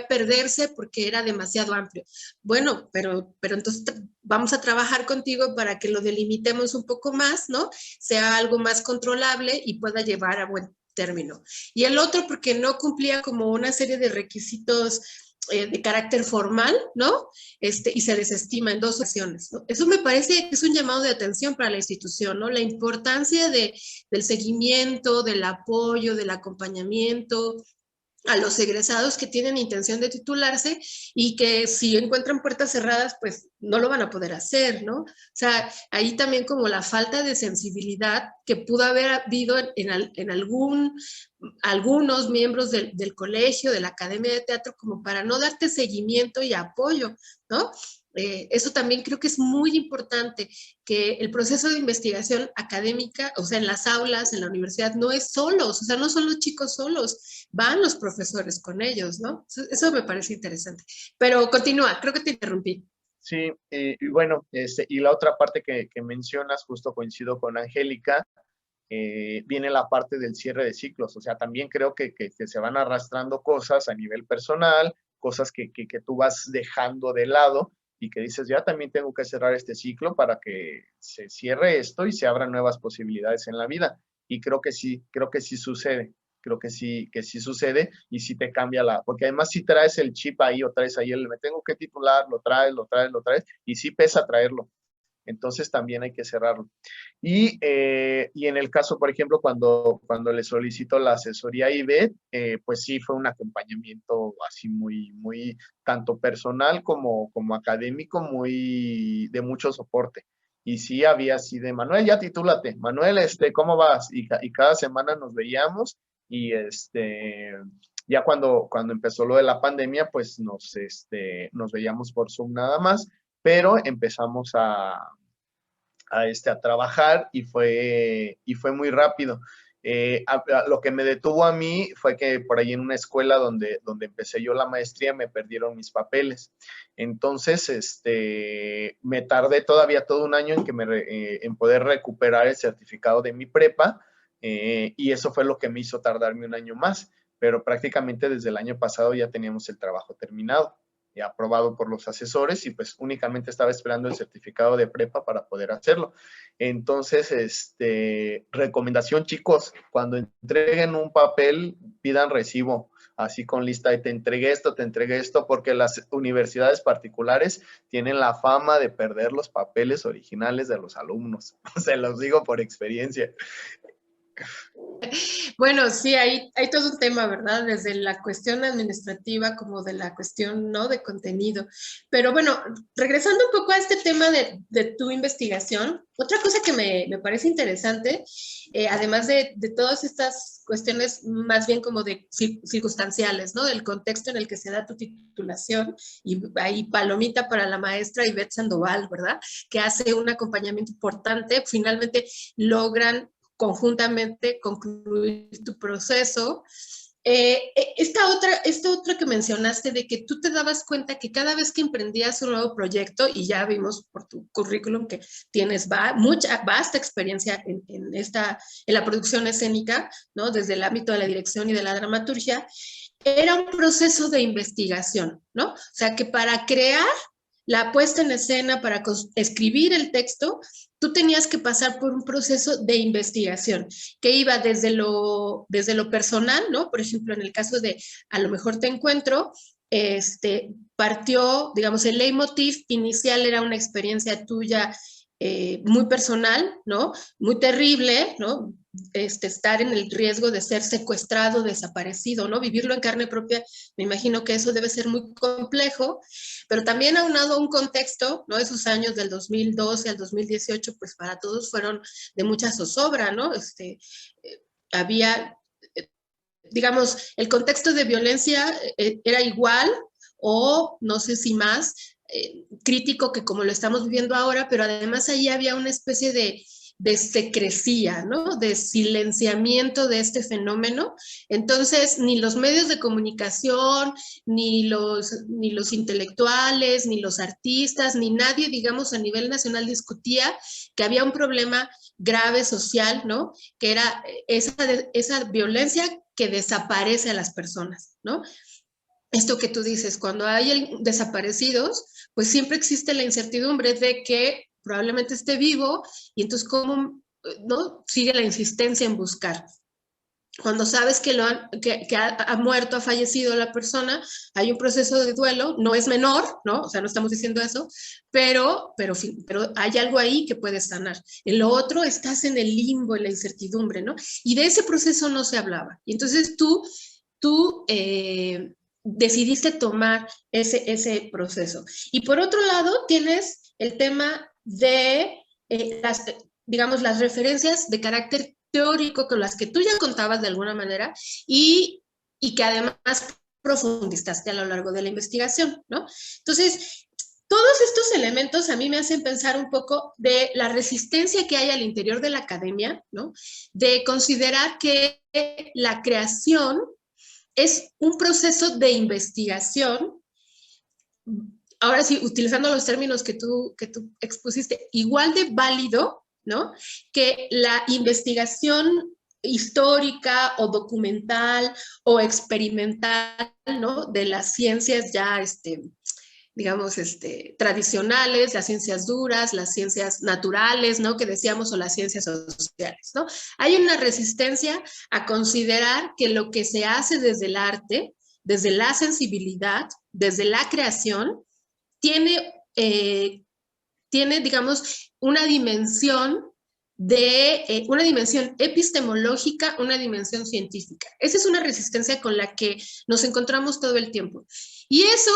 perderse porque era demasiado amplio. Bueno, pero entonces vamos a trabajar contigo para que lo delimitemos un poco más, ¿no? Sea algo más controlable y pueda llevar a buen término. Y el otro porque no cumplía como una serie de requisitos de carácter formal, ¿no? Y se desestima en 2 ocasiones, ¿no? Eso me parece que es un llamado de atención para la institución, ¿no? La importancia del seguimiento, del apoyo, del acompañamiento, a los egresados que tienen intención de titularse y que si encuentran puertas cerradas, pues no lo van a poder hacer, ¿no? O sea, ahí también como la falta de sensibilidad que pudo haber habido en algunos miembros del colegio, de la Academia de Teatro, como para no darte seguimiento y apoyo, ¿no? Eso también creo que es muy importante, que el proceso de investigación académica, o sea, en las aulas, en la universidad, no es solos, o sea, no son los chicos solos, van los profesores con ellos, ¿no? Eso me parece interesante. Pero continúa, creo que te interrumpí. Sí, y bueno, y la otra parte que mencionas, justo coincido con Angélica, viene la parte del cierre de ciclos. O sea, también creo que se van arrastrando cosas a nivel personal, cosas que tú vas dejando de lado y que dices, ya también tengo que cerrar este ciclo para que se cierre esto y se abran nuevas posibilidades en la vida. Y creo que sí sucede. Creo que sí sucede y sí te cambia porque además si traes el chip ahí o traes ahí el me tengo que titular, lo traes y sí pesa traerlo. Entonces también hay que cerrarlo. Y en el caso, por ejemplo, cuando le solicito la asesoría a Ivette, pues sí fue un acompañamiento así muy, tanto personal como académico, muy de mucho soporte. Y sí había así de, Manuel, ya titúlate, Manuel, ¿cómo vas? Y cada semana nos veíamos y ya cuando empezó lo de la pandemia, pues nos veíamos por Zoom nada más, pero empezamos a trabajar y fue muy rápido. Lo que me detuvo a mí fue que por ahí en una escuela donde empecé yo la maestría me perdieron mis papeles. Entonces, me tardé todavía todo un año en poder recuperar el certificado de mi prepa y eso fue lo que me hizo tardarme un año más, pero prácticamente desde el año pasado ya teníamos el trabajo terminado, aprobado por los asesores y pues únicamente estaba esperando el certificado de prepa para poder hacerlo. Entonces, recomendación chicos, cuando entreguen un papel, pidan recibo, así con lista de te entregué esto, porque las universidades particulares tienen la fama de perder los papeles originales de los alumnos. Se los digo por experiencia. Bueno, sí, hay todo un tema, ¿verdad? Desde la cuestión administrativa como de la cuestión, ¿no? De contenido. Pero bueno, regresando un poco a este tema de tu investigación, otra cosa que me parece interesante, además de todas estas cuestiones más bien como de circunstanciales, ¿no? Del contexto en el que se da tu titulación, y ahí palomita para la maestra Ivette Sandoval, ¿verdad? Que hace un acompañamiento importante, finalmente logran conjuntamente concluir tu proceso. Esta otra que mencionaste de que tú te dabas cuenta que cada vez que emprendías un nuevo proyecto, y ya vimos por tu currículum que tienes mucha vasta experiencia en la producción escénica, ¿no? Desde el ámbito de la dirección y de la dramaturgia, era un proceso de investigación, ¿no? O sea, que para crear la puesta en escena, para escribir el texto, tú tenías que pasar por un proceso de investigación que iba desde lo personal, ¿no? Por ejemplo, en el caso de A lo mejor te encuentro, partió, digamos, el leitmotiv inicial era una experiencia tuya muy personal, ¿no? Muy terrible, ¿no? Estar en el riesgo de ser secuestrado, desaparecido, ¿no? Vivirlo en carne propia, me imagino que eso debe ser muy complejo, pero también aunado a un contexto, ¿no? Esos años del 2012 al 2018, pues para todos fueron de mucha zozobra, ¿no? Había, digamos, el contexto de violencia era igual o no sé si más crítico que como lo estamos viviendo ahora, pero además ahí había una especie de secrecía, ¿no? De silenciamiento de este fenómeno. Entonces, ni los medios de comunicación, ni los intelectuales, ni los artistas, ni nadie, digamos, a nivel nacional discutía que había un problema grave social, ¿no? Que era esa violencia que desaparece a las personas, ¿no? Esto que tú dices, cuando hay desaparecidos, pues siempre existe la incertidumbre de que probablemente esté vivo y entonces cómo, ¿no? Sigue la insistencia en buscar. Cuando sabes que ha muerto, ha fallecido la persona, hay un proceso de duelo, no es menor, ¿no? O sea, no estamos diciendo eso, pero hay algo ahí que puede sanar. En lo otro estás en el limbo, en la incertidumbre, ¿no? Y de ese proceso no se hablaba. Y entonces tú tú decidiste tomar ese proceso. Y por otro lado, tienes el tema de digamos, las referencias de carácter teórico con las que tú ya contabas de alguna manera y que además profundizaste a lo largo de la investigación, ¿no? Entonces, todos estos elementos a mí me hacen pensar un poco de la resistencia que hay al interior de la academia, ¿no? De considerar que la creación es un proceso de investigación, ahora sí, utilizando los términos que tú expusiste, igual de válido, ¿no? Que la investigación histórica o documental o experimental, ¿no? De las ciencias ya, digamos, tradicionales, las ciencias duras, las ciencias naturales, ¿no? Que decíamos, o las ciencias sociales, ¿no? Hay una resistencia a considerar que lo que se hace desde el arte, desde la sensibilidad, desde la creación, tiene, digamos, una dimensión una dimensión epistemológica, una dimensión científica. Esa es una resistencia con la que nos encontramos todo el tiempo. Y eso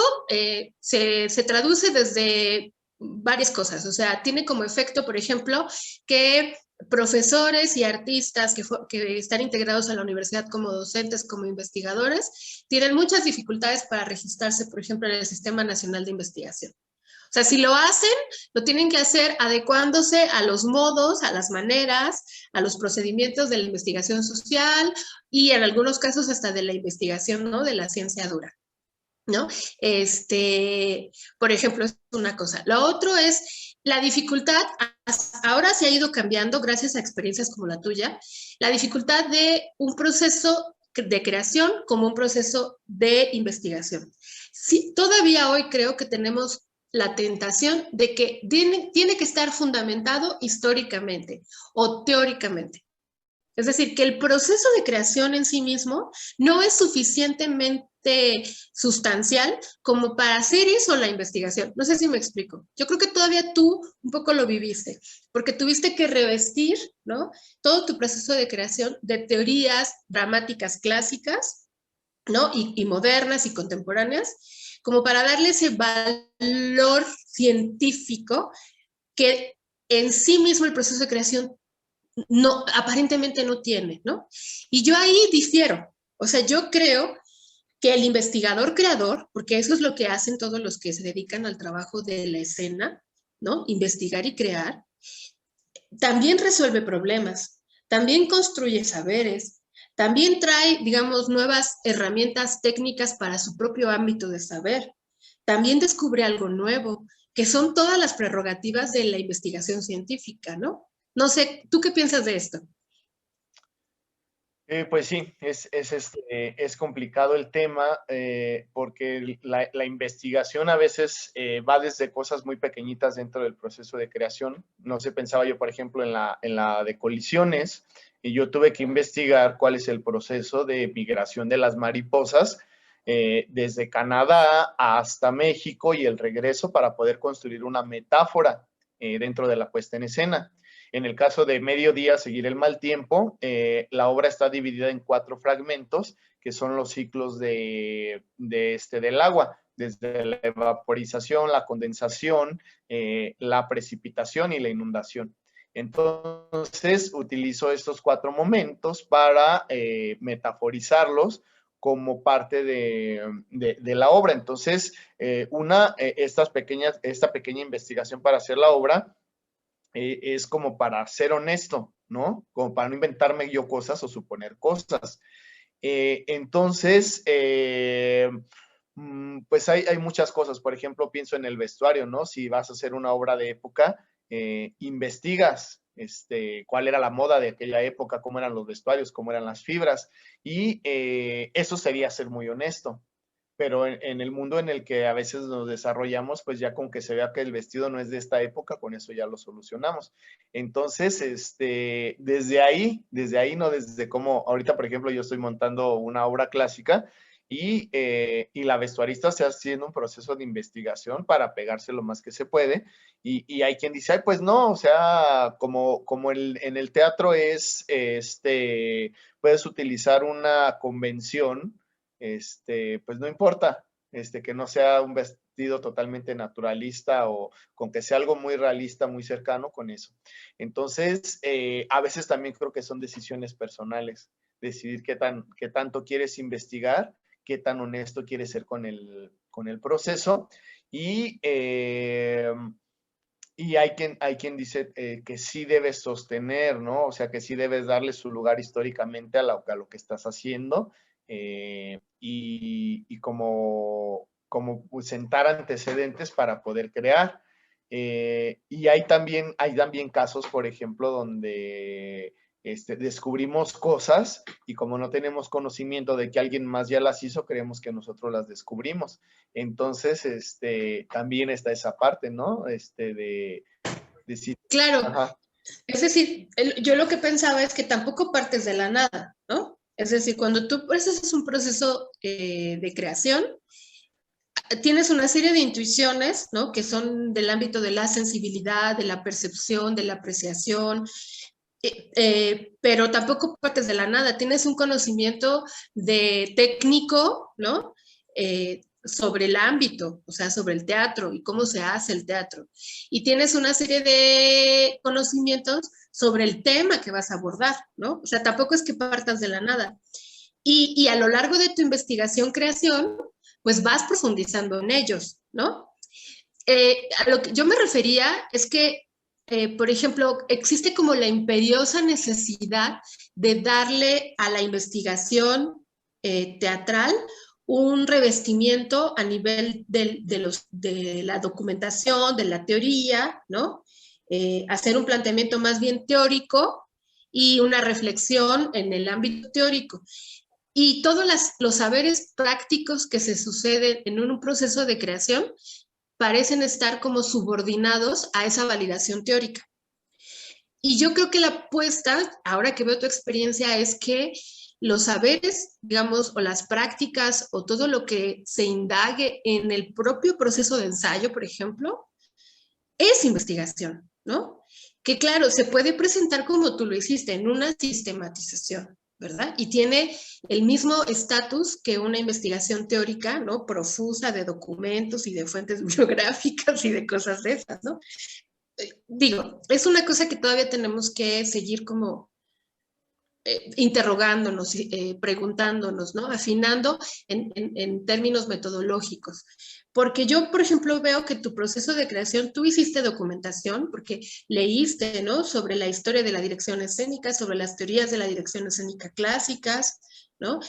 se traduce desde varias cosas. O sea, tiene como efecto, por ejemplo, que profesores y artistas que están integrados a la universidad como docentes, como investigadores, tienen muchas dificultades para registrarse, por ejemplo, en el Sistema Nacional de Investigación. O sea, si lo hacen, lo tienen que hacer adecuándose a los modos, a las maneras, a los procedimientos de la investigación social y en algunos casos hasta de la investigación, ¿no? De la ciencia dura, ¿no? Por ejemplo, es una cosa. Lo otro es la dificultad, ahora se ha ido cambiando gracias a experiencias como la tuya, la dificultad de un proceso de creación como un proceso de investigación. Sí, todavía hoy creo que tenemos la tentación de que tiene que estar fundamentado históricamente o teóricamente. Es decir, que el proceso de creación en sí mismo no es suficientemente sustancial como para hacer eso la investigación. No sé si me explico. Yo creo que todavía tú un poco lo viviste, porque tuviste que revestir, ¿no? Todo tu proceso de creación de teorías dramáticas clásicas, ¿no? Y modernas y contemporáneas, como para darle ese valor científico que en sí mismo el proceso de creación no, aparentemente no tiene, ¿no? Y yo ahí difiero. O sea, yo creo que el investigador creador, porque eso es lo que hacen todos los que se dedican al trabajo de la escena, ¿no? Investigar y crear, también resuelve problemas, también construye saberes, también trae, digamos, nuevas herramientas técnicas para su propio ámbito de saber, también descubre algo nuevo, que son todas las prerrogativas de la investigación científica, ¿no? No sé, ¿tú qué piensas de esto? Pues sí, es complicado el tema porque la investigación a veces va desde cosas muy pequeñitas dentro del proceso de creación. No sé, pensaba yo, por ejemplo, en la de colisiones, y yo tuve que investigar cuál es el proceso de migración de las mariposas desde Canadá hasta México y el regreso para poder construir una metáfora dentro de la puesta en escena. En el caso de Mediodía, Seguir el Mal Tiempo, la obra está dividida en 4 fragmentos, que son los ciclos del agua, desde la evaporización, la condensación, la precipitación y la inundación. Entonces, utilizo estos 4 momentos para metaforizarlos como parte de la obra. Entonces, esta pequeña investigación para hacer la obra es como para ser honesto, ¿no? Como para no inventarme yo cosas o suponer cosas. Entonces, pues hay muchas cosas. Por ejemplo, pienso en el vestuario, ¿no? Si vas a hacer una obra de época, investigas cuál era la moda de aquella época, cómo eran los vestuarios, cómo eran las fibras, y eso sería ser muy honesto. Pero en el mundo en el que a veces nos desarrollamos, pues ya con que se vea que el vestido no es de esta época, con eso ya lo solucionamos. Entonces, desde ahí, no desde cómo, ahorita, por ejemplo, yo estoy montando una obra clásica y la vestuarista está haciendo un proceso de investigación para pegarse lo más que se puede. Y hay quien dice, ay, pues no, o sea, como en el teatro puedes utilizar una convención pues no importa, que no sea un vestido totalmente naturalista o con que sea algo muy realista, muy cercano con eso. Entonces, a veces también creo que son decisiones personales, decidir qué tanto quieres investigar, qué tan honesto quieres ser con el proceso y hay quien dice que sí debes sostener, ¿no? O sea, que sí debes darle su lugar históricamente a lo que estás haciendo y como pues, sentar antecedentes para poder crear. Y hay también casos, por ejemplo, donde descubrimos cosas y como no tenemos conocimiento de que alguien más ya las hizo, creemos que nosotros las descubrimos. Entonces, también está esa parte, ¿no? De decir, Claro, ajá, es decir, yo lo que pensaba es que tampoco partes de la nada, ¿no? Es decir, cuando tú haces un proceso de creación, tienes una serie de intuiciones, ¿no? Que son del ámbito de la sensibilidad, de la percepción, de la apreciación, pero tampoco partes de la nada. Tienes un conocimiento de técnico, ¿no? Sobre el ámbito, o sea, sobre el teatro y cómo se hace el teatro. Y tienes una serie de conocimientos sobre el tema que vas a abordar, ¿no? O sea, tampoco es que partas de la nada. Y a lo largo de tu investigación, creación, pues vas profundizando en ellos, ¿no? A lo que yo me refería es que, por ejemplo, existe como la imperiosa necesidad de darle a la investigación teatral un revestimiento a nivel de la documentación, de la teoría, ¿no? Hacer un planteamiento más bien teórico y una reflexión en el ámbito teórico. Y todos los saberes prácticos que se suceden en un proceso de creación parecen estar como subordinados a esa validación teórica. Y yo creo que la apuesta, ahora que veo tu experiencia, es que los saberes, digamos, o las prácticas, o todo lo que se indague en el propio proceso de ensayo, por ejemplo, es investigación, ¿no? Que claro, se puede presentar como tú lo hiciste, en una sistematización, ¿verdad? Y tiene el mismo estatus que una investigación teórica, ¿no? Profusa de documentos y de fuentes bibliográficas y de cosas de esas, ¿no? Digo, es una cosa que todavía tenemos que seguir como interrogándonos, preguntándonos, ¿no? Afinando en términos metodológicos. Porque yo, por ejemplo, veo que tu proceso de creación, tú hiciste documentación, porque leíste, ¿no? Sobre la historia de la dirección escénica, sobre las teorías de la dirección escénica clásicas, ¿no?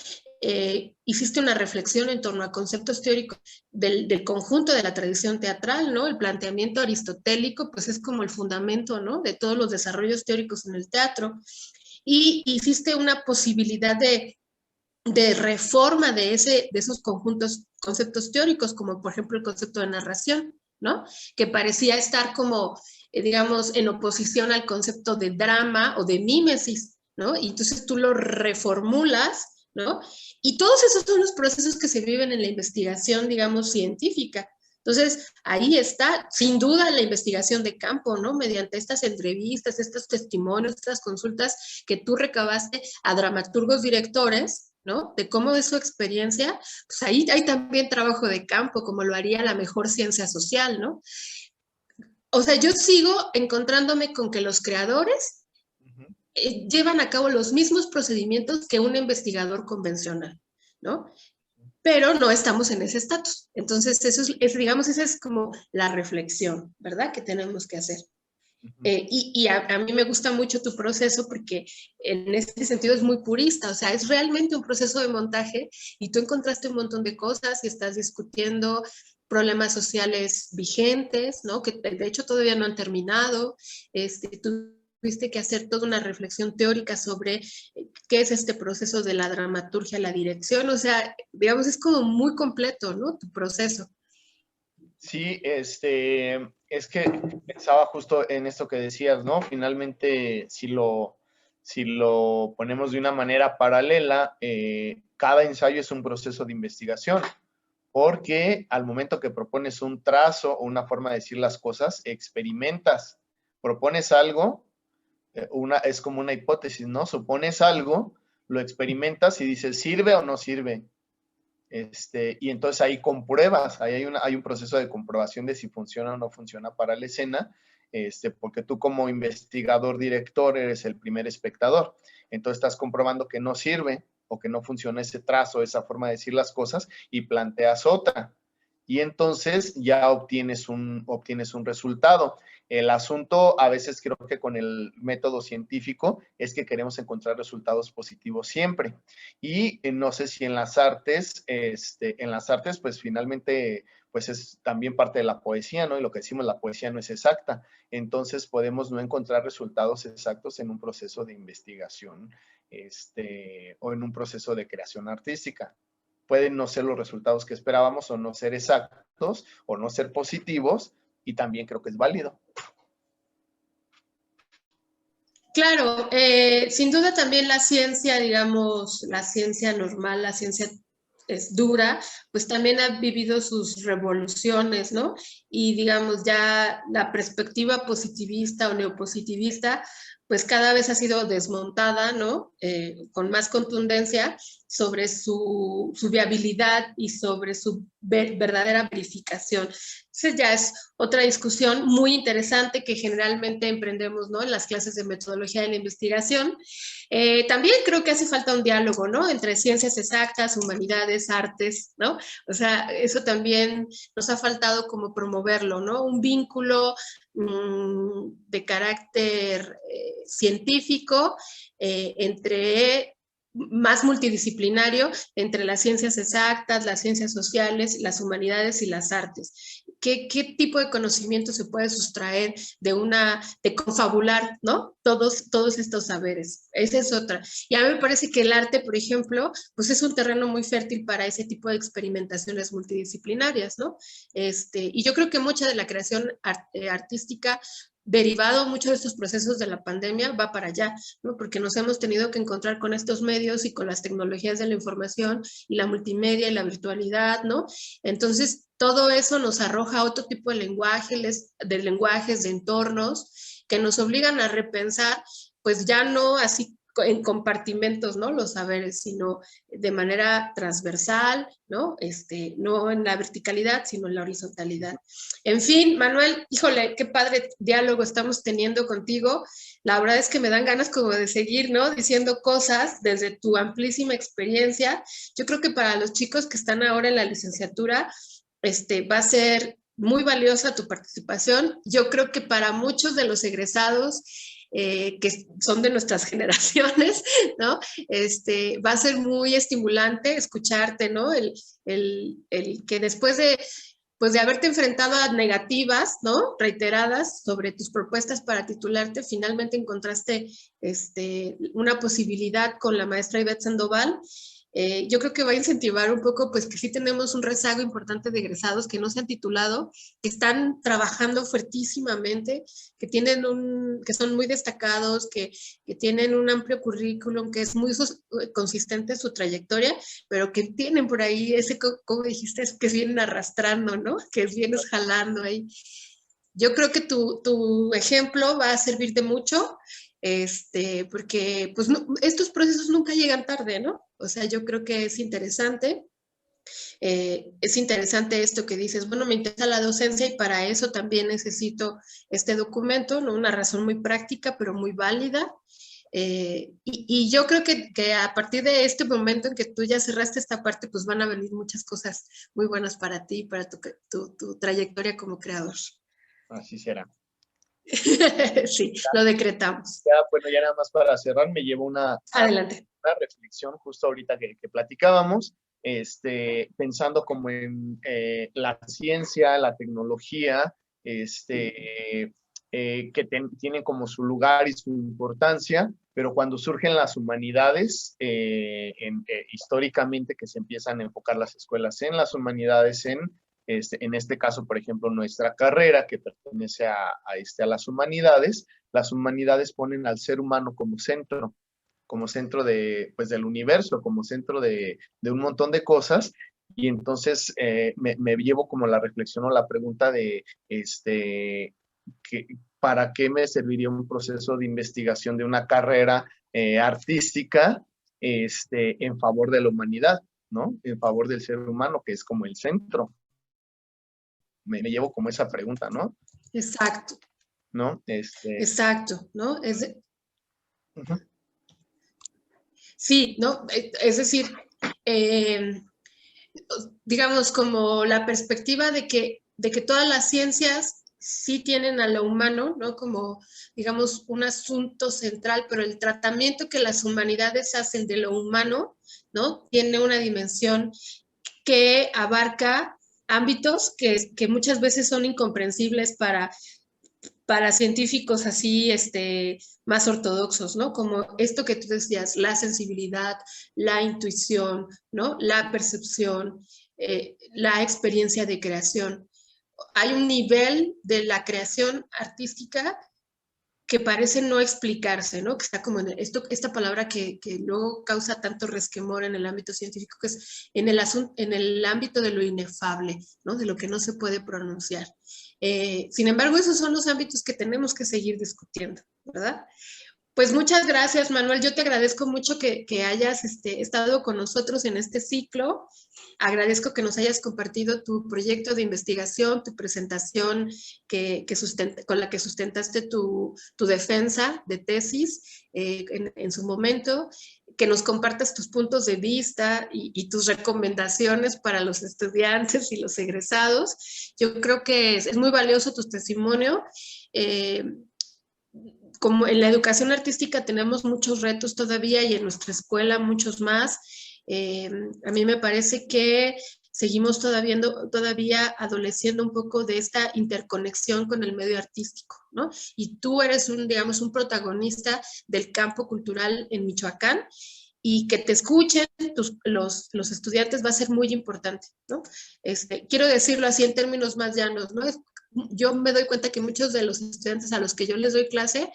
Hiciste una reflexión en torno a conceptos teóricos del conjunto de la tradición teatral, ¿no? El planteamiento aristotélico, pues es como el fundamento, ¿no? De todos los desarrollos teóricos en el teatro y hiciste una posibilidad de reforma de esos conceptos teóricos, como por ejemplo el concepto de narración, ¿no? Que parecía estar como, digamos, en oposición al concepto de drama o de mímesis, ¿no? Y entonces tú lo reformulas, ¿no? Y todos esos son los procesos que se viven en la investigación, digamos, científica. Entonces, ahí está, sin duda, la investigación de campo, ¿no? Mediante estas entrevistas, estos testimonios, estas consultas que tú recabaste a dramaturgos directores, ¿no? De cómo es su experiencia, pues ahí hay también trabajo de campo, como lo haría la mejor ciencia social, ¿no? O sea, yo sigo encontrándome con que los creadores llevan a cabo los mismos procedimientos que un investigador convencional, ¿no? Pero no estamos en ese estatus. Entonces, digamos, esa es como la reflexión, ¿verdad? Que tenemos que hacer. A mí me gusta mucho tu proceso porque en este sentido es muy purista, o sea, es realmente un proceso de montaje y tú encontraste un montón de cosas y estás discutiendo problemas sociales vigentes, ¿no? Que de hecho todavía no han terminado. Tú tuviste que hacer toda una reflexión teórica sobre qué es este proceso de la dramaturgia, la dirección, o sea, digamos, es como muy completo, ¿no? Tu proceso. Sí, es que pensaba justo en esto que decías, ¿no? Finalmente, si lo ponemos de una manera paralela, cada ensayo es un proceso de investigación, porque al momento que propones un trazo o una forma de decir las cosas, experimentas, propones algo, es como una hipótesis, ¿no? Supones algo, lo experimentas y dices, ¿sirve o no sirve? Y entonces ahí compruebas, ahí hay un proceso de comprobación de si funciona o no funciona para la escena, porque tú como investigador, director, eres el primer espectador. Entonces estás comprobando que no sirve o que no funciona ese trazo, esa forma de decir las cosas y planteas otra. Y entonces ya obtienes un resultado. El asunto a veces creo que con el método científico es que queremos encontrar resultados positivos siempre. Y no sé si en las artes, pues finalmente, pues es también parte de la poesía, ¿no? Y lo que decimos, la poesía no es exacta. Entonces podemos no encontrar resultados exactos en un proceso de investigación, o en un proceso de creación artística. Pueden no ser los resultados que esperábamos o no ser exactos o no ser positivos, y también creo que es válido. Claro, sin duda también la ciencia, digamos, la ciencia normal, la ciencia es dura, pues también ha vivido sus revoluciones, ¿no? Y digamos, ya la perspectiva positivista o neopositivista, pues cada vez ha sido desmontada, ¿no? Con más contundencia sobre su viabilidad y sobre su verdadera verificación. Entonces ya es otra discusión muy interesante que generalmente emprendemos, ¿no? En las clases de metodología de la investigación. También creo que hace falta un diálogo, ¿no? Entre ciencias exactas, humanidades, artes, ¿no? O sea, eso también nos ha faltado como promoverlo, ¿no? Un vínculo de carácter científico entre más multidisciplinario entre las ciencias exactas, las ciencias sociales, las humanidades y las artes. ¿Qué tipo de conocimiento se puede sustraer de confabular, ¿no? Todos estos saberes. Esa es otra. Y a mí me parece que el arte, por ejemplo, pues es un terreno muy fértil para ese tipo de experimentaciones multidisciplinarias, ¿no? Y yo creo que mucha de la creación artística derivado mucho de estos procesos de la pandemia va para allá, ¿no? Porque nos hemos tenido que encontrar con estos medios y con las tecnologías de la información y la multimedia y la virtualidad, ¿no? Entonces, todo eso nos arroja otro tipo de lenguajes, de entornos que nos obligan a repensar, pues ya no así en compartimentos, ¿no? Los saberes, sino de manera transversal, ¿no? No en la verticalidad, sino en la horizontalidad. En fin, Manuel, híjole, qué padre diálogo estamos teniendo contigo. La verdad es que me dan ganas como de seguir, ¿no? Diciendo cosas desde tu amplísima experiencia. Yo creo que para los chicos que están ahora en la licenciatura, va a ser muy valiosa tu participación. Yo creo que para muchos de los egresados que son de nuestras generaciones, ¿no? Va a ser muy estimulante escucharte, ¿no? El que después pues de haberte enfrentado a negativas, ¿no? Reiteradas sobre tus propuestas para titularte, finalmente encontraste una posibilidad con la maestra Ivette Sandoval. Yo creo que va a incentivar un poco, pues que sí tenemos un rezago importante de egresados que no se han titulado, que están trabajando fuertísimamente, que son muy destacados, que tienen un amplio currículum, que es muy consistente su trayectoria, pero que tienen por ahí ese, como dijiste, que vienen arrastrando, ¿no? Que vienes jalando ahí. Yo creo que tu ejemplo va a servir de mucho, porque pues no, estos procesos nunca llegan tarde, ¿no? O sea, yo creo que es interesante esto que dices, bueno, me interesa la docencia y para eso también necesito este documento, ¿no? Una razón muy práctica, pero muy válida. Y yo creo que a partir de este momento en que tú ya cerraste esta parte, pues van a venir muchas cosas muy buenas para ti, para tu trayectoria como creador. Así será. Sí, lo decretamos. Ya, bueno, ya nada más para cerrar, me llevo Adelante. una reflexión justo ahorita que platicábamos, pensando como en la ciencia, la tecnología, que tienen como su lugar y su importancia, pero cuando surgen las humanidades, históricamente que se empiezan a enfocar las escuelas en las humanidades, en este caso, por ejemplo, nuestra carrera que pertenece a las humanidades ponen al ser humano como centro de, pues, del universo, como centro de un montón de cosas. Y entonces me llevo como la reflexión o la pregunta de, ¿para qué me serviría un proceso de investigación de una carrera artística en favor de la humanidad? ¿no? En favor del ser humano, que es como el centro. Me llevo como esa pregunta, ¿no? Exacto. ¿No? Exacto, ¿no? Uh-huh. Sí, ¿no? Es decir, digamos, como la perspectiva de que todas las ciencias sí tienen a lo humano, ¿no? Como, digamos, un asunto central, pero el tratamiento que las humanidades hacen de lo humano, ¿no? Tiene una dimensión que abarca ámbitos que muchas veces son incomprensibles para científicos así más ortodoxos, ¿no? Como esto que tú decías, la sensibilidad, la intuición, ¿no? La percepción, la experiencia de creación. Hay un nivel de la creación artística que parece no explicarse, ¿no? Que está como en esta palabra que luego causa tanto resquemor en el ámbito científico, que es en el ámbito de lo inefable, ¿no? De lo que no se puede pronunciar. Sin embargo, esos son los ámbitos que tenemos que seguir discutiendo, ¿verdad? Pues muchas gracias, Manuel. Yo te agradezco mucho que hayas estado con nosotros en este ciclo. Agradezco que nos hayas compartido tu proyecto de investigación, tu presentación con la que sustentaste tu defensa de tesis en su momento, que nos compartas tus puntos de vista y tus recomendaciones para los estudiantes y los egresados. Yo creo que es muy valioso tu testimonio. Como en la educación artística tenemos muchos retos todavía y en nuestra escuela muchos más. A mí me parece que seguimos todavía adoleciendo un poco de esta interconexión con el medio artístico, ¿no? Y tú eres digamos, un protagonista del campo cultural en Michoacán, y que te escuchen los estudiantes va a ser muy importante, ¿no? Quiero decirlo así en términos más llanos, ¿no? Yo me doy cuenta que muchos de los estudiantes a los que yo les doy clase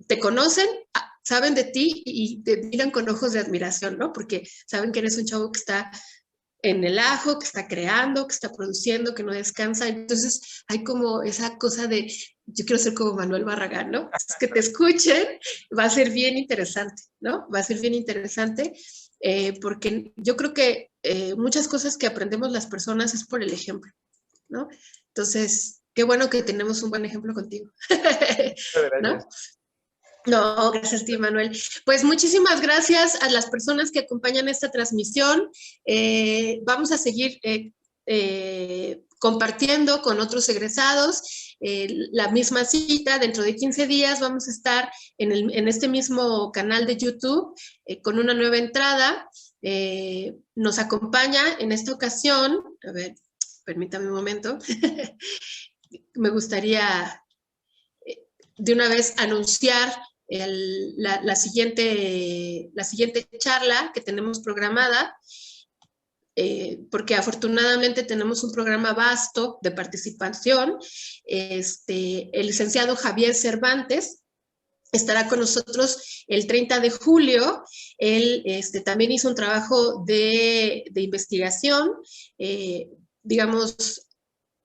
te conocen, saben de ti y te miran con ojos de admiración, ¿no? Porque saben que eres un chavo que está en el ajo, que está creando, que está produciendo, que no descansa. Entonces hay como esa cosa de, yo quiero ser como Manuel Barragán, ¿no? Es que te escuchen, va a ser bien interesante, ¿no? Va a ser bien interesante porque yo creo que muchas cosas que aprendemos las personas es por el ejemplo, ¿no? Entonces, qué bueno que tenemos un buen ejemplo contigo, ¿no? No, gracias a ti, Manuel. Pues muchísimas gracias a las personas que acompañan esta transmisión. Vamos a seguir compartiendo con otros egresados la misma cita. Dentro de 15 días vamos a estar en este mismo canal de YouTube con una nueva entrada. Nos acompaña en esta ocasión, a ver, permítame un momento, me gustaría de una vez anunciar la siguiente charla que tenemos programada, porque afortunadamente tenemos un programa vasto de participación. El licenciado Javier Cervantes estará con nosotros el 30 de julio. Él también hizo un trabajo de investigación, digamos,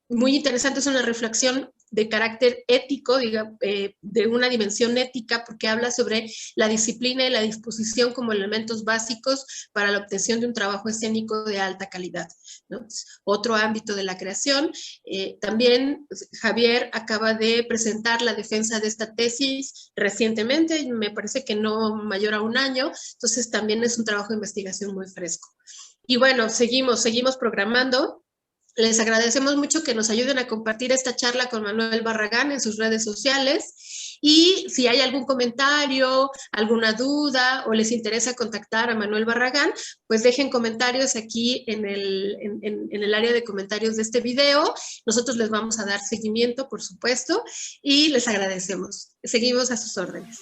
muy interesante, es una reflexión de carácter ético, de una dimensión ética, porque habla sobre la disciplina y la disposición como elementos básicos para la obtención de un trabajo escénico de alta calidad, ¿no? Otro ámbito de la creación. También Javier acaba de presentar la defensa de esta tesis recientemente, me parece que no mayor a un año, entonces también es un trabajo de investigación muy fresco. Y bueno, seguimos programando. Les agradecemos mucho que nos ayuden a compartir esta charla con Manuel Barragán en sus redes sociales. Y si hay algún comentario, alguna duda o les interesa contactar a Manuel Barragán, pues dejen comentarios aquí en el área de comentarios de este video. Nosotros les vamos a dar seguimiento, por supuesto, y les agradecemos. Seguimos a sus órdenes.